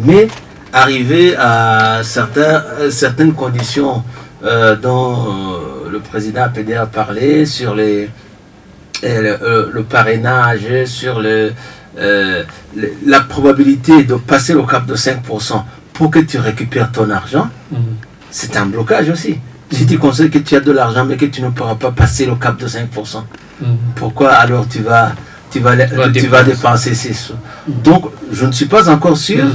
mais arriver à certaines conditions dont le président PDA a parlé, sur le parrainage, sur la probabilité de passer le cap de 5% pour que tu récupères ton argent, c'est un blocage aussi. Si tu considères que tu as de l'argent mais que tu ne pourras pas passer le cap de 5%, pourquoi alors tu vas dépenser ces sous? Donc, je ne suis pas encore sûr,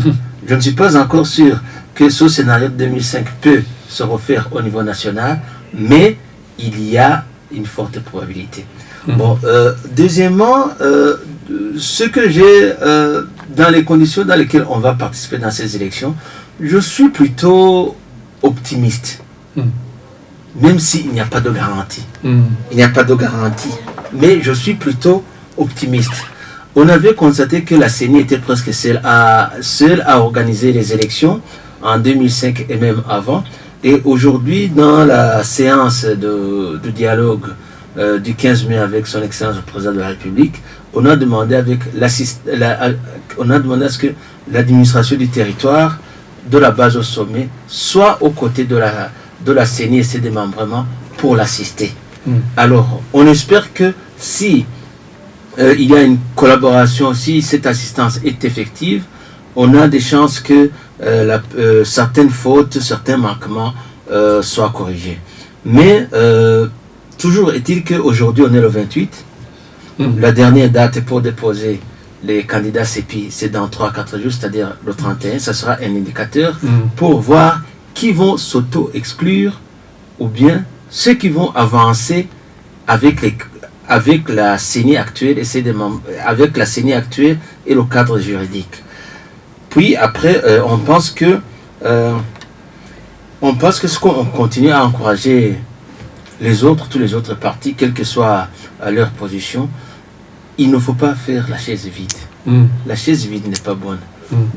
que ce scénario de 2005 peut se refaire au niveau national, mais il y a une forte probabilité. Bon, deuxièmement, ce que j'ai dans les conditions dans lesquelles on va participer dans ces élections, je suis plutôt optimiste. Même s'il n'y a pas de garantie. Il n'y a pas de garantie. Mais je suis plutôt optimiste. On avait constaté que la CENI était presque seule à organiser les élections en 2005 et même avant. Et aujourd'hui, dans la séance de dialogue du 15 mai avec son Excellence le Président de la République, on a demandé à ce que l'administration du territoire, de la base au sommet, soit aux côtés de la CENI et ses démembrements pour l'assister. Alors, on espère que si il y a une collaboration, si cette assistance est effective, on a des chances que certaines fautes, certains manquements soient corrigés. Mais toujours est-il qu'aujourd'hui, on est le 28. La dernière date pour déposer les candidats CEPI, c'est dans 3-4 jours, c'est-à-dire le 31. Ça sera un indicateur pour voir qui vont s'auto-exclure ou bien ceux qui vont avancer avec la CENI actuelle avec la CENI actuelle et le cadre juridique. Puis après, on pense que ce qu'on continue à encourager tous les autres partis, quelle que soit leur position, il ne faut pas faire la chaise vide. La chaise vide n'est pas bonne.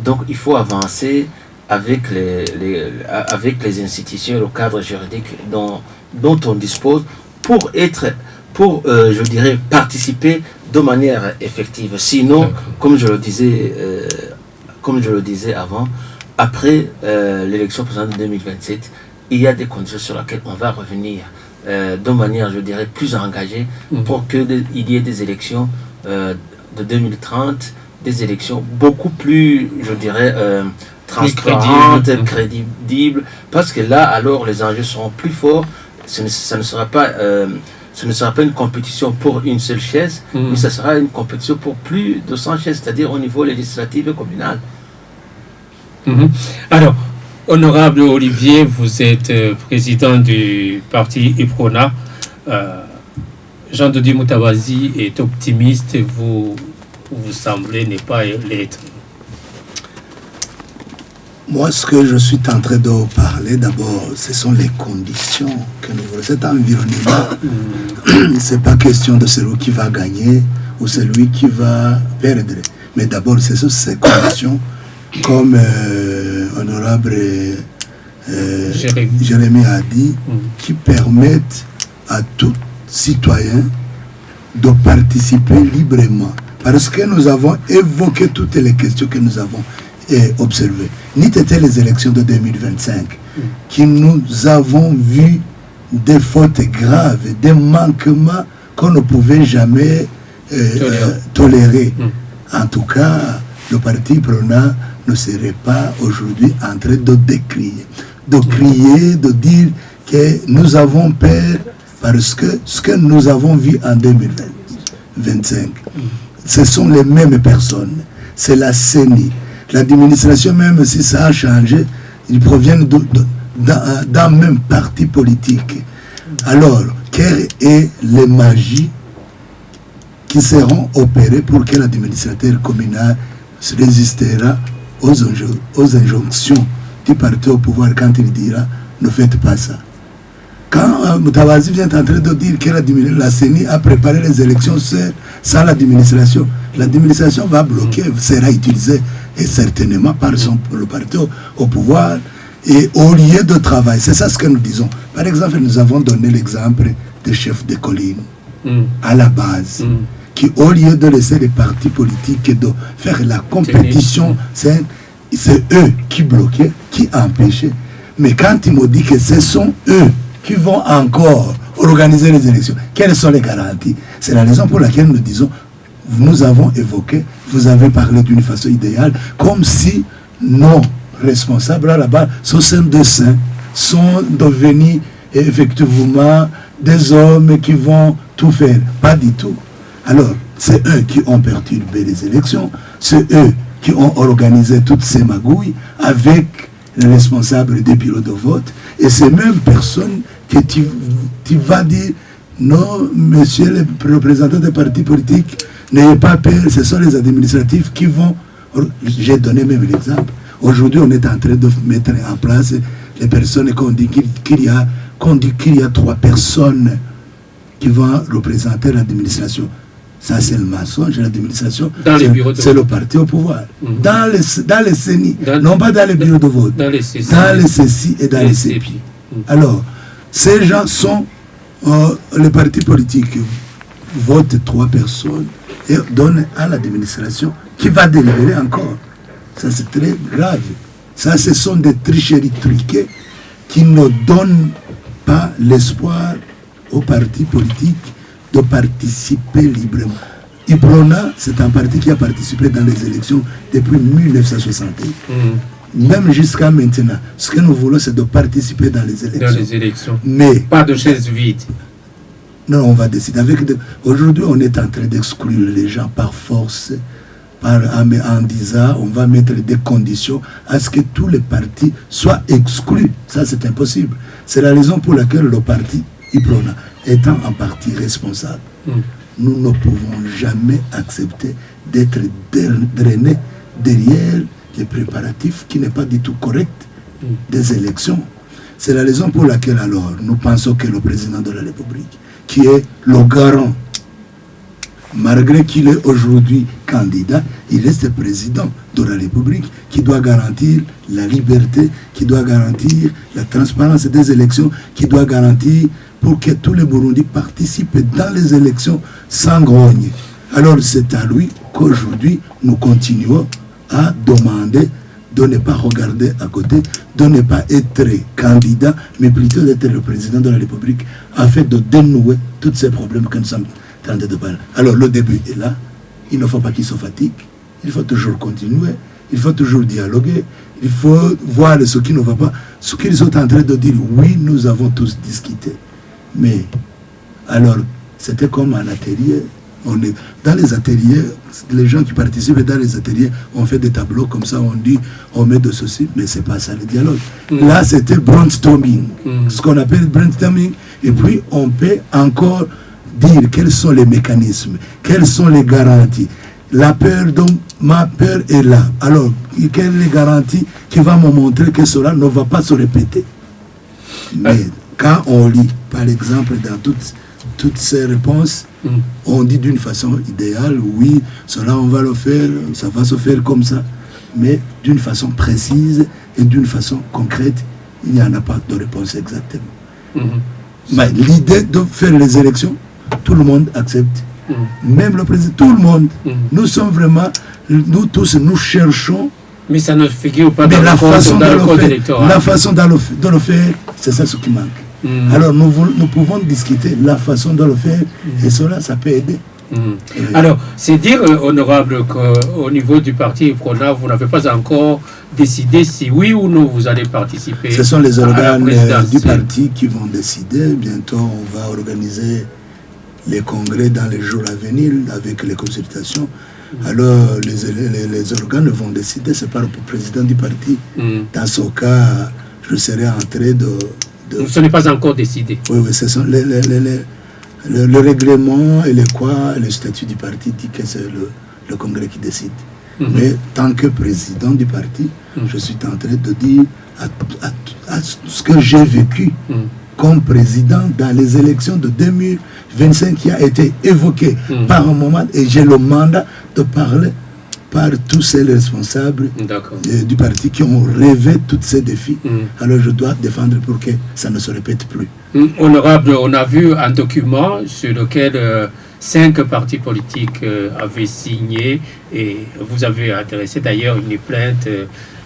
Donc il faut avancer avec les institutions, le cadre juridique dont on dispose pour je dirais, participer de manière effective. Sinon, comme je le disais avant, après l'élection présidentielle de 2027, il y a des conditions sur lesquelles on va revenir de manière, je dirais, plus engagée pour qu'il y ait des élections de 2030, des élections beaucoup plus, je dirais, transparentes, crédibles, parce que là, alors, les enjeux seront plus forts. Ce ne sera pas une compétition pour une seule chaise, mais ce sera une compétition pour plus de 100 chaises, c'est-à-dire au niveau législatif et communal. Alors, honorable Olivier, vous êtes président du parti IPRONA. Jean-Dodi Moutawazi est optimiste, vous semblez ne pas l'être. Moi, ce que je suis en train de parler, d'abord, ce sont les conditions que nous voulons. Cet environnement, ce n'est pas question de celui qui va gagner ou celui qui va perdre. Mais d'abord, ce sont ces conditions, comme honorable Jérémy a dit, qui permettent à tout citoyen de participer librement. Parce que nous avons évoqué toutes les questions que nous avons observées. Ni étaient les élections de 2025, qui nous avons vu des fautes graves, des manquements qu'on ne pouvait jamais tolérer. En tout cas, le parti IPRONA ne serait pas aujourd'hui en train de décrier, de dire que nous avons peur parce que ce que nous avons vu en 2025, ce sont les mêmes personnes. C'est la CENI, L'administration, même si ça a changé, ils proviennent d'un même parti politique. Alors, quelles sont les magies qui seront opérées pour que l'administrateur communal se résistera aux injonctions du parti au pouvoir quand il dira ne faites pas ça. Quand Moutawazi vient en train de dire que la CENI a préparé les élections sans l'administration va bloquer, sera utilisée et certainement par le parti au pouvoir et au lieu de travail. C'est ça ce que nous disons. Par exemple, nous avons donné l'exemple des chefs de colline à la base, qui au lieu de laisser les partis politiques et de faire la compétition, c'est eux qui bloquaient, qui empêchaient. Mais quand ils m'ont dit que ce sont eux qui vont encore organiser les élections, quelles sont les garanties? C'est la raison pour laquelle nous disons, nous avons évoqué, vous avez parlé d'une façon idéale, comme si nos responsables à la base sont devenus effectivement des hommes qui vont tout faire. Pas du tout. Alors, c'est eux qui ont perturbé les élections, c'est eux qui ont organisé toutes ces magouilles avec les responsables des bureaux de vote, et ces mêmes personnes que tu vas dire, non, monsieur le représentant des partis politiques, n'ayez pas peur, ce sont les administratifs qui vont... J'ai donné même l'exemple. Aujourd'hui, on est en train de mettre en place les personnes qu'on dit qu'il y a 3 personnes qui vont représenter l'administration. Ça, c'est le mensonge. L'administration, c'est le parti au pouvoir. Dans les CENI, non pas dans les bureaux de vote. Dans les CECI et dans les CEPI. Alors, ces gens sont les partis politiques. Votent 3 personnes et donnent à l'administration qui va délibérer encore. Ça, c'est très grave. Ça, ce sont des tricheries truquées qui ne donnent pas l'espoir aux partis politiques de participer librement. Iprona, c'est un parti qui a participé dans les élections depuis 1961. Même jusqu'à maintenant. Ce que nous voulons, c'est de participer dans les élections. Mais pas de chaises vides. Non, on va décider. Aujourd'hui, on est en train d'exclure les gens par force, en disant on va mettre des conditions à ce que tous les partis soient exclus. Ça, c'est impossible. C'est la raison pour laquelle le parti Iprona, étant un parti responsable, nous ne pouvons jamais accepter d'être drainés derrière les préparatifs qui n'est pas du tout correct des élections. C'est la raison pour laquelle alors nous pensons que le président de la République, qui est le garant, malgré qu'il est aujourd'hui candidat, il reste président de la République qui doit garantir la liberté, qui doit garantir la transparence des élections, qui doit garantir pour que tous les Burundis participent dans les élections sans grogne. Alors c'est à lui qu'aujourd'hui nous continuons à demander de ne pas regarder à côté, de ne pas être candidat, mais plutôt d'être le président de la République, afin de dénouer tous ces problèmes que nous sommes en train de parler. Alors le début est là, il ne faut pas qu'il se fatigue, il faut toujours continuer, il faut toujours dialoguer, il faut voir ce qui ne va pas, ce qu'ils sont en train de dire. Oui, nous avons tous discuté, mais alors c'était comme un atelier. On est dans les ateliers, les gens qui participent dans les ateliers, on fait des tableaux comme ça, on dit, on met de ceci, mais c'est pas ça le dialogue. Là, c'était brainstorming, ce qu'on appelle brainstorming, et puis on peut encore dire quels sont les mécanismes, quelles sont les garanties. La peur, donc, ma peur est là. Alors, quelles sont les garanties qui vont me montrer que cela ne va pas se répéter? Mais quand on lit, par exemple, dans toutes ces réponses, on dit d'une façon idéale, oui, cela on va le faire, ça va se faire comme ça, mais d'une façon précise et d'une façon concrète, il n'y en a pas de réponse exactement. Mais l'idée de faire les élections, tout le monde accepte, même le président, tout le monde. Nous sommes vraiment, nous tous, nous cherchons. Mais ça ne figure pas dans le code électoral. La façon de le faire, c'est ça ce qui manque. Alors nous pouvons discuter la façon de le faire et cela, ça peut aider. Alors, c'est dire, honorable, qu'au niveau du parti Iprona, vous n'avez pas encore décidé si oui ou non vous allez participer. Ce sont les organes du parti qui vont décider. Bientôt, on va organiser les congrès dans les jours à venir avec les consultations. Alors les organes vont décider, c'est pas le président du parti. Dans ce cas, je serai en train de... Ce n'est pas encore décidé. Oui, ce sont le règlement et le statut du parti dit que c'est le congrès qui décide. Mais tant que président du parti, je suis en train de dire à ce que j'ai vécu comme président dans les élections de 2025 qui a été évoqué par un moment, et j'ai le mandat de parler par tous ces responsables du parti qui ont rêvé tous ces défis. Alors je dois défendre pour que ça ne se répète plus. Honorable, on a vu un document sur lequel 5 partis politiques avaient signé, et vous avez adressé d'ailleurs une plainte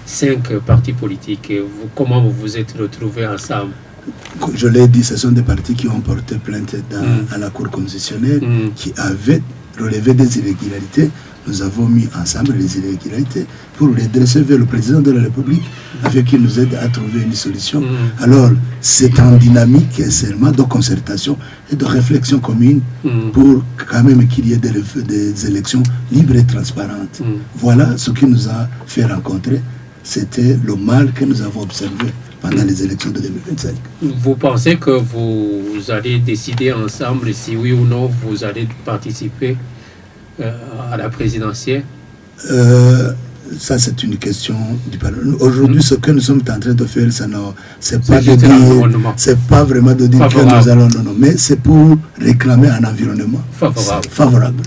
5 partis politiques. Et comment vous vous êtes retrouvés ensemble? Je l'ai dit, ce sont des partis qui ont porté plainte à la Cour constitutionnelle, qui avaient relevé des irrégularités. Nous avons mis ensemble les irrégularités pour les dresser vers le président de la République, afin qu'il nous aide à trouver une solution. Alors, c'est en dynamique seulement de concertation et de réflexion commune pour quand même qu'il y ait des élections libres et transparentes. Voilà ce qui nous a fait rencontrer. C'était le mal que nous avons observé pendant les élections de 2025. Vous pensez que vous allez décider ensemble si oui ou non vous allez participer à la présidentielle? Ça, c'est une question du Parlement. Aujourd'hui, ce que nous sommes en train de faire, c'est pas vraiment de dire que nous allons, non, mais c'est pour réclamer un environnement favorable.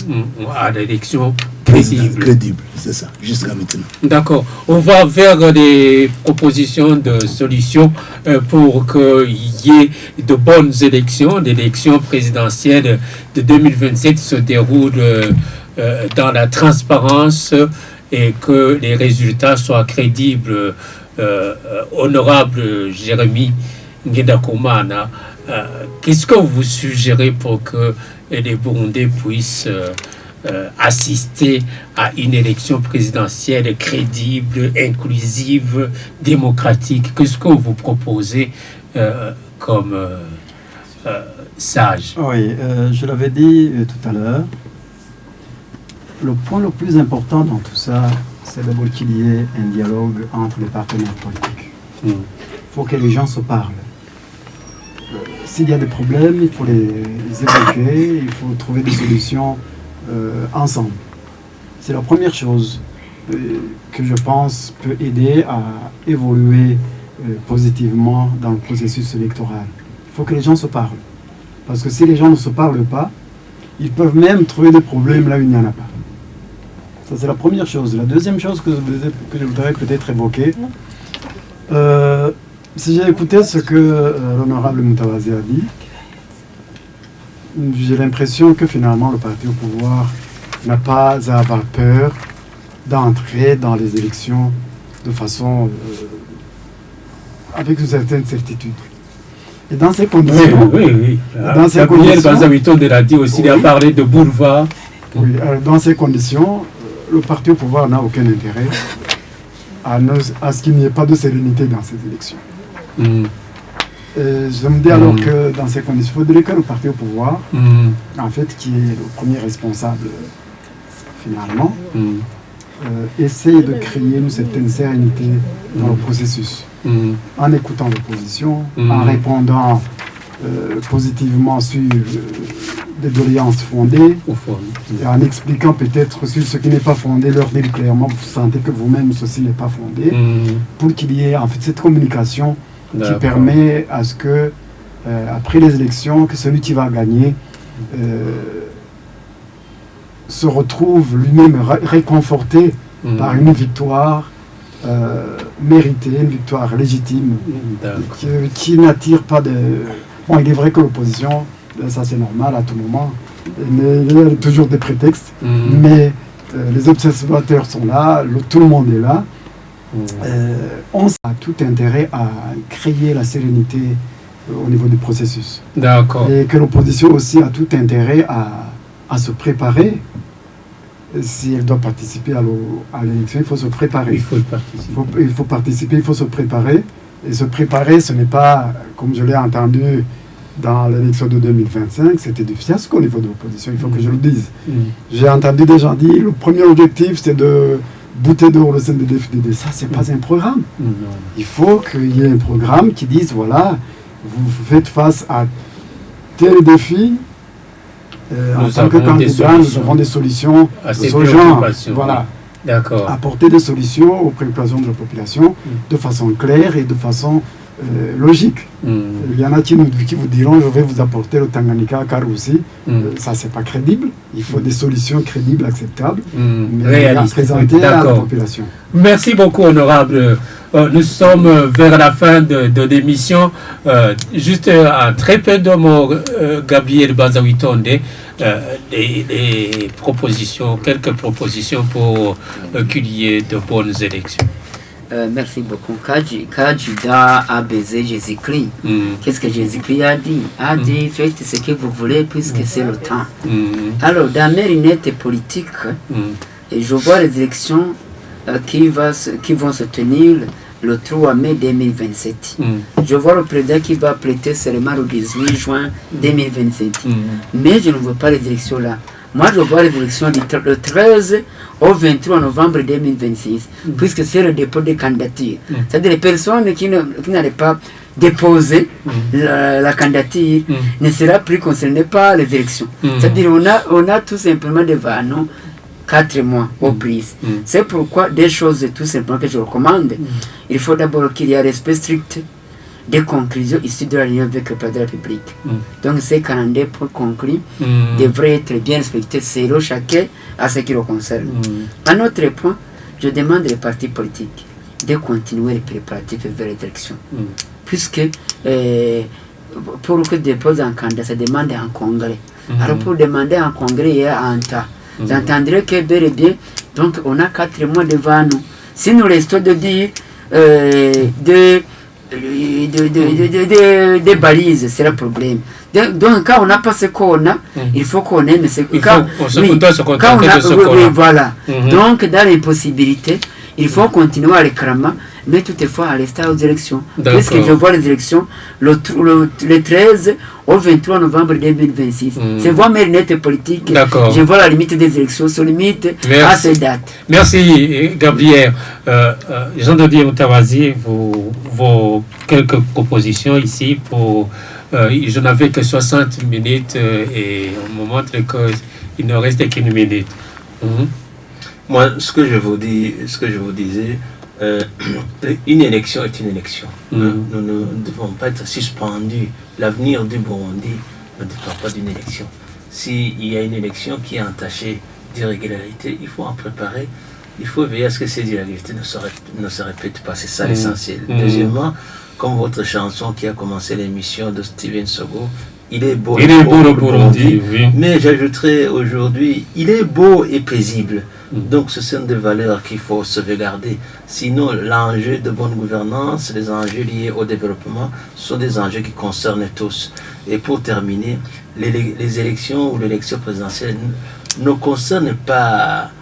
À l'élection crédible, c'est ça, jusqu'à maintenant. D'accord. On va vers des propositions de solutions pour qu'il y ait de bonnes élections. L'élection présidentielle de 2027 se déroule dans la transparence et que les résultats soient crédibles. Honorable Jérémy Ngendakumana, qu'est-ce que vous suggérez pour que les Burundais puissent assister à une élection présidentielle crédible, inclusive, démocratique? Qu'est-ce que vous proposez comme sage? Oui, je l'avais dit tout à l'heure. Le point le plus important dans tout ça, c'est d'abord qu'il y ait un dialogue entre les partenaires politiques. Il faut que les gens se parlent. S'il y a des problèmes, il faut les évacuer, il faut trouver des solutions ensemble. C'est la première chose que je pense peut aider à évoluer positivement dans le processus électoral. Il faut que les gens se parlent. Parce que si les gens ne se parlent pas, ils peuvent même trouver des problèmes là où il n'y en a pas. Ça, c'est la première chose. La deuxième chose que je voudrais peut-être évoquer, si j'ai écouté ce que l'honorable Moutawazi a dit, j'ai l'impression que finalement le parti au pouvoir n'a pas à avoir peur d'entrer dans les élections de façon avec une certaine certitude. Et dans ces conditions... Oui. Gabriel Bazavito de l'a dit aussi, il a parlé de boulevard. Oui, dans ces conditions, le parti au pouvoir n'a aucun intérêt à ce qu'il n'y ait pas de sérénité dans ces élections. Je me dis alors que dans ces conditions, il faudrait que le parti au pouvoir, en fait, qui est le premier responsable finalement, essaye de créer une certaine sérénité dans le processus, en écoutant l'opposition, en répondant positivement sur des doléances fondées, et en expliquant peut-être sur ce qui n'est pas fondé, leur dire clairement, vous sentez que vous-même ceci n'est pas fondé, pour qu'il y ait en fait cette communication qui permet à ce que, après les élections, que celui qui va gagner se retrouve lui-même réconforté par une victoire méritée, une victoire légitime, qui n'attire pas de... Bon, il est vrai que l'opposition, ça c'est normal à tout moment, il y a toujours des prétextes, mais les observateurs sont là, tout le monde est là. On a tout intérêt à créer la sérénité au niveau du processus. D'accord. Et que l'opposition aussi a tout intérêt à se préparer. Si elle doit participer à l'élection, il faut se préparer. Il faut participer, il faut se préparer. Et se préparer, ce n'est pas, comme je l'ai entendu dans l'élection de 2025, c'était du fiasco au niveau de l'opposition, il faut que je le dise. J'ai entendu des gens dire le premier objectif, c'est de bouter dehors le CNDD-FDD. Ça, c'est pas un programme. Il faut qu'il y ait un programme qui dise, voilà, vous faites face à tel défi. En tant que candidat, nous avons des solutions aux gens. Voilà. D'accord. Apporter des solutions aux préoccupations de la population de façon claire et de façon logique. Il y en a qui vous diront je vais vous apporter le Tanganyika car aussi ça c'est pas crédible. Il faut des solutions crédibles, acceptables, mais présentées à la population. Merci beaucoup, honorable. Nous sommes vers la fin de l'émission. Juste un très peu de mots, Gabriel Banzawitonde, des propositions, quelques propositions pour qu'il y ait de bonnes élections. Merci beaucoup. Quand Judas a baisé Jésus-Christ, qu'est-ce que Jésus-Christ a dit? A dit, faites ce que vous voulez puisque c'est le temps. Alors, dans mes lunettes politiques, je vois les élections qui vont se tenir le 3 mai 2027. Je vois le président qui va prêter serment le 18 juin 2027. Mais je ne vois pas les élections là. Moi, je vois les élections du 13 au 23 novembre 2026, puisque c'est le dépôt des candidatures. C'est-à-dire les personnes qui n'allaient pas déposer la candidature ne seront plus concernées par les élections. C'est-à-dire on a tout simplement devant nous 4 mois au plus. C'est pourquoi des choses tout simplement que je recommande. Il faut d'abord qu'il y ait un respect strict des conclusions issues de la réunion avec le président de la République. Donc ces calendriers pour conclure devraient être bien respectés selon chacun à ce qui le concerne. Un autre point, je demande aux partis politiques de continuer les préparatifs vers les élections. Puisque pour que dépose un candidat, ça demande un congrès. Alors pour demander un congrès, il y a un temps. Vous entendrez que bel et bien, donc on a 4 mois devant nous. Si nous restons de dire des balises, c'est le problème. Donc quand on n'a pas ce qu'on a, il faut qu'on aime ce qu'on a. Voilà. Donc dans l'impossibilité, il faut continuer à réclamer, mais toutefois à rester aux élections. Puisque je vois les élections le 13 au 23 novembre 2026. C'est voir mes lunettes politiques. Je vois la limite des élections, se limite à ces dates. Merci Gabriel. Jean-Dodier Moutawazi, vos quelques propositions ici pour... je n'avais que 60 minutes et on me montre qu'il ne reste qu'une minute. Moi, ce que je vous disais, une élection est une élection. Nous ne devons pas être suspendus. L'avenir du Burundi ne dépend pas d'une élection. S'il y a une élection qui est entachée d'irrégularité, il faut en préparer. Il faut veiller à ce que ces irrégularités ne se répètent pas. C'est ça l'essentiel. Deuxièmement, comme votre chanson qui a commencé l'émission de Steven Sogo, il est beau, le Burundi, mais j'ajouterais aujourd'hui, il est beau et paisible. Donc ce sont des valeurs qu'il faut sauvegarder. Sinon, l'enjeu de bonne gouvernance, les enjeux liés au développement, sont des enjeux qui concernent tous. Et pour terminer, les élections ou l'élection présidentielle ne concernent pas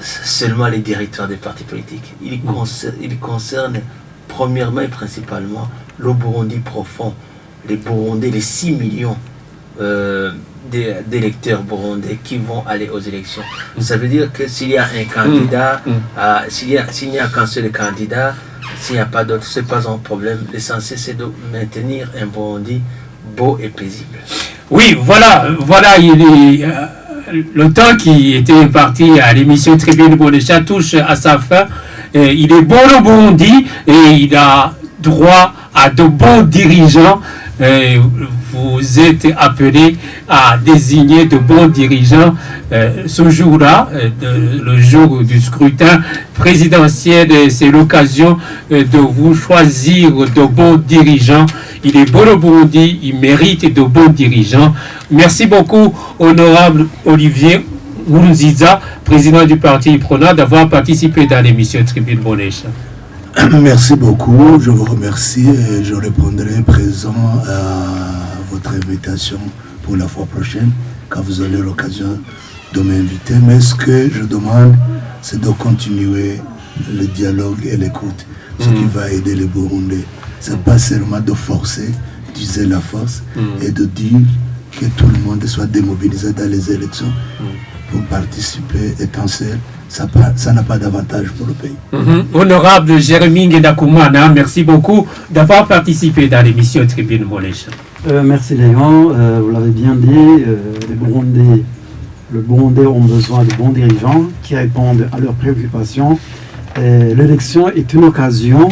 seulement les directeurs des partis politiques. Ils concernent premièrement et principalement le Burundi profond, les Burundais, les 6 millions d'électeurs burundais qui vont aller aux élections. Ça veut dire que s'il y a un candidat, s'il n'y a qu'un seul candidat, s'il n'y a pas d'autre, ce n'est pas un problème. L'essentiel, c'est de maintenir un Burundi beau et paisible. Oui, voilà, le temps qui était imparti à l'émission Tribune Bonécha touche à sa fin. Il est bon le Burundi et il a droit à de bons dirigeants. Vous êtes appelés à désigner de bons dirigeants ce jour-là, le jour du scrutin présidentiel. C'est l'occasion de vous choisir de bons dirigeants. Il est bon le Burundi, il mérite de bons dirigeants. Merci beaucoup, honorable Olivier Nkurunziza, président du parti IPRONA, d'avoir participé dans l'émission Tribune Bonécha. Merci beaucoup, je vous remercie et je répondrai présent à votre invitation pour la fois prochaine quand vous aurez l'occasion de m'inviter. Mais ce que je demande, c'est de continuer le dialogue et l'écoute, ce qui va aider les Burundais. Ce n'est pas seulement de forcer d'user la force et de dire que tout le monde soit démobilisé dans les élections pour participer étant seul. Ça n'a pas d'avantage pour le pays. Honorable Jérémy Ngendakumana, merci beaucoup d'avoir participé dans l'émission Tribune Bonécha. Merci Léon, vous l'avez bien dit, les Burundais ont besoin de bons dirigeants qui répondent à leurs préoccupations. L'élection est une occasion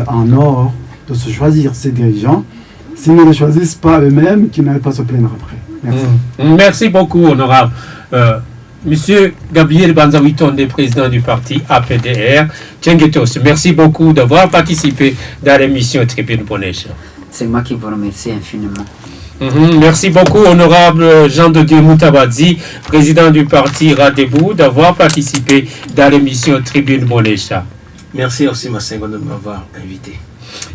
en or de se choisir ces dirigeants. S'ils ne les choisissent pas eux-mêmes, qu'ils n'aillent pas se plaindre après. Merci. Merci beaucoup, honorable. Monsieur Gabriel Banzawitonde, président du parti APDR, Tchengetos, merci beaucoup d'avoir participé dans l'émission Tribune Bonécha. C'est moi qui vous remercie infiniment. Merci beaucoup, honorable Jean de Dieu Moutabadzi, président du parti Radebou, d'avoir participé dans l'émission Tribune Bonécha. Merci aussi, Massengo, de m'avoir invité.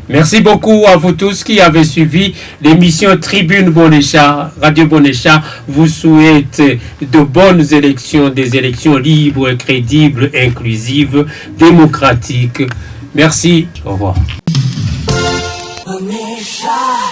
Merci beaucoup à vous tous qui avez suivi l'émission Tribune Bonécha. Radio Bonécha vous souhaite de bonnes élections, des élections libres, crédibles, inclusives, démocratiques. Merci, au revoir. Bonécha.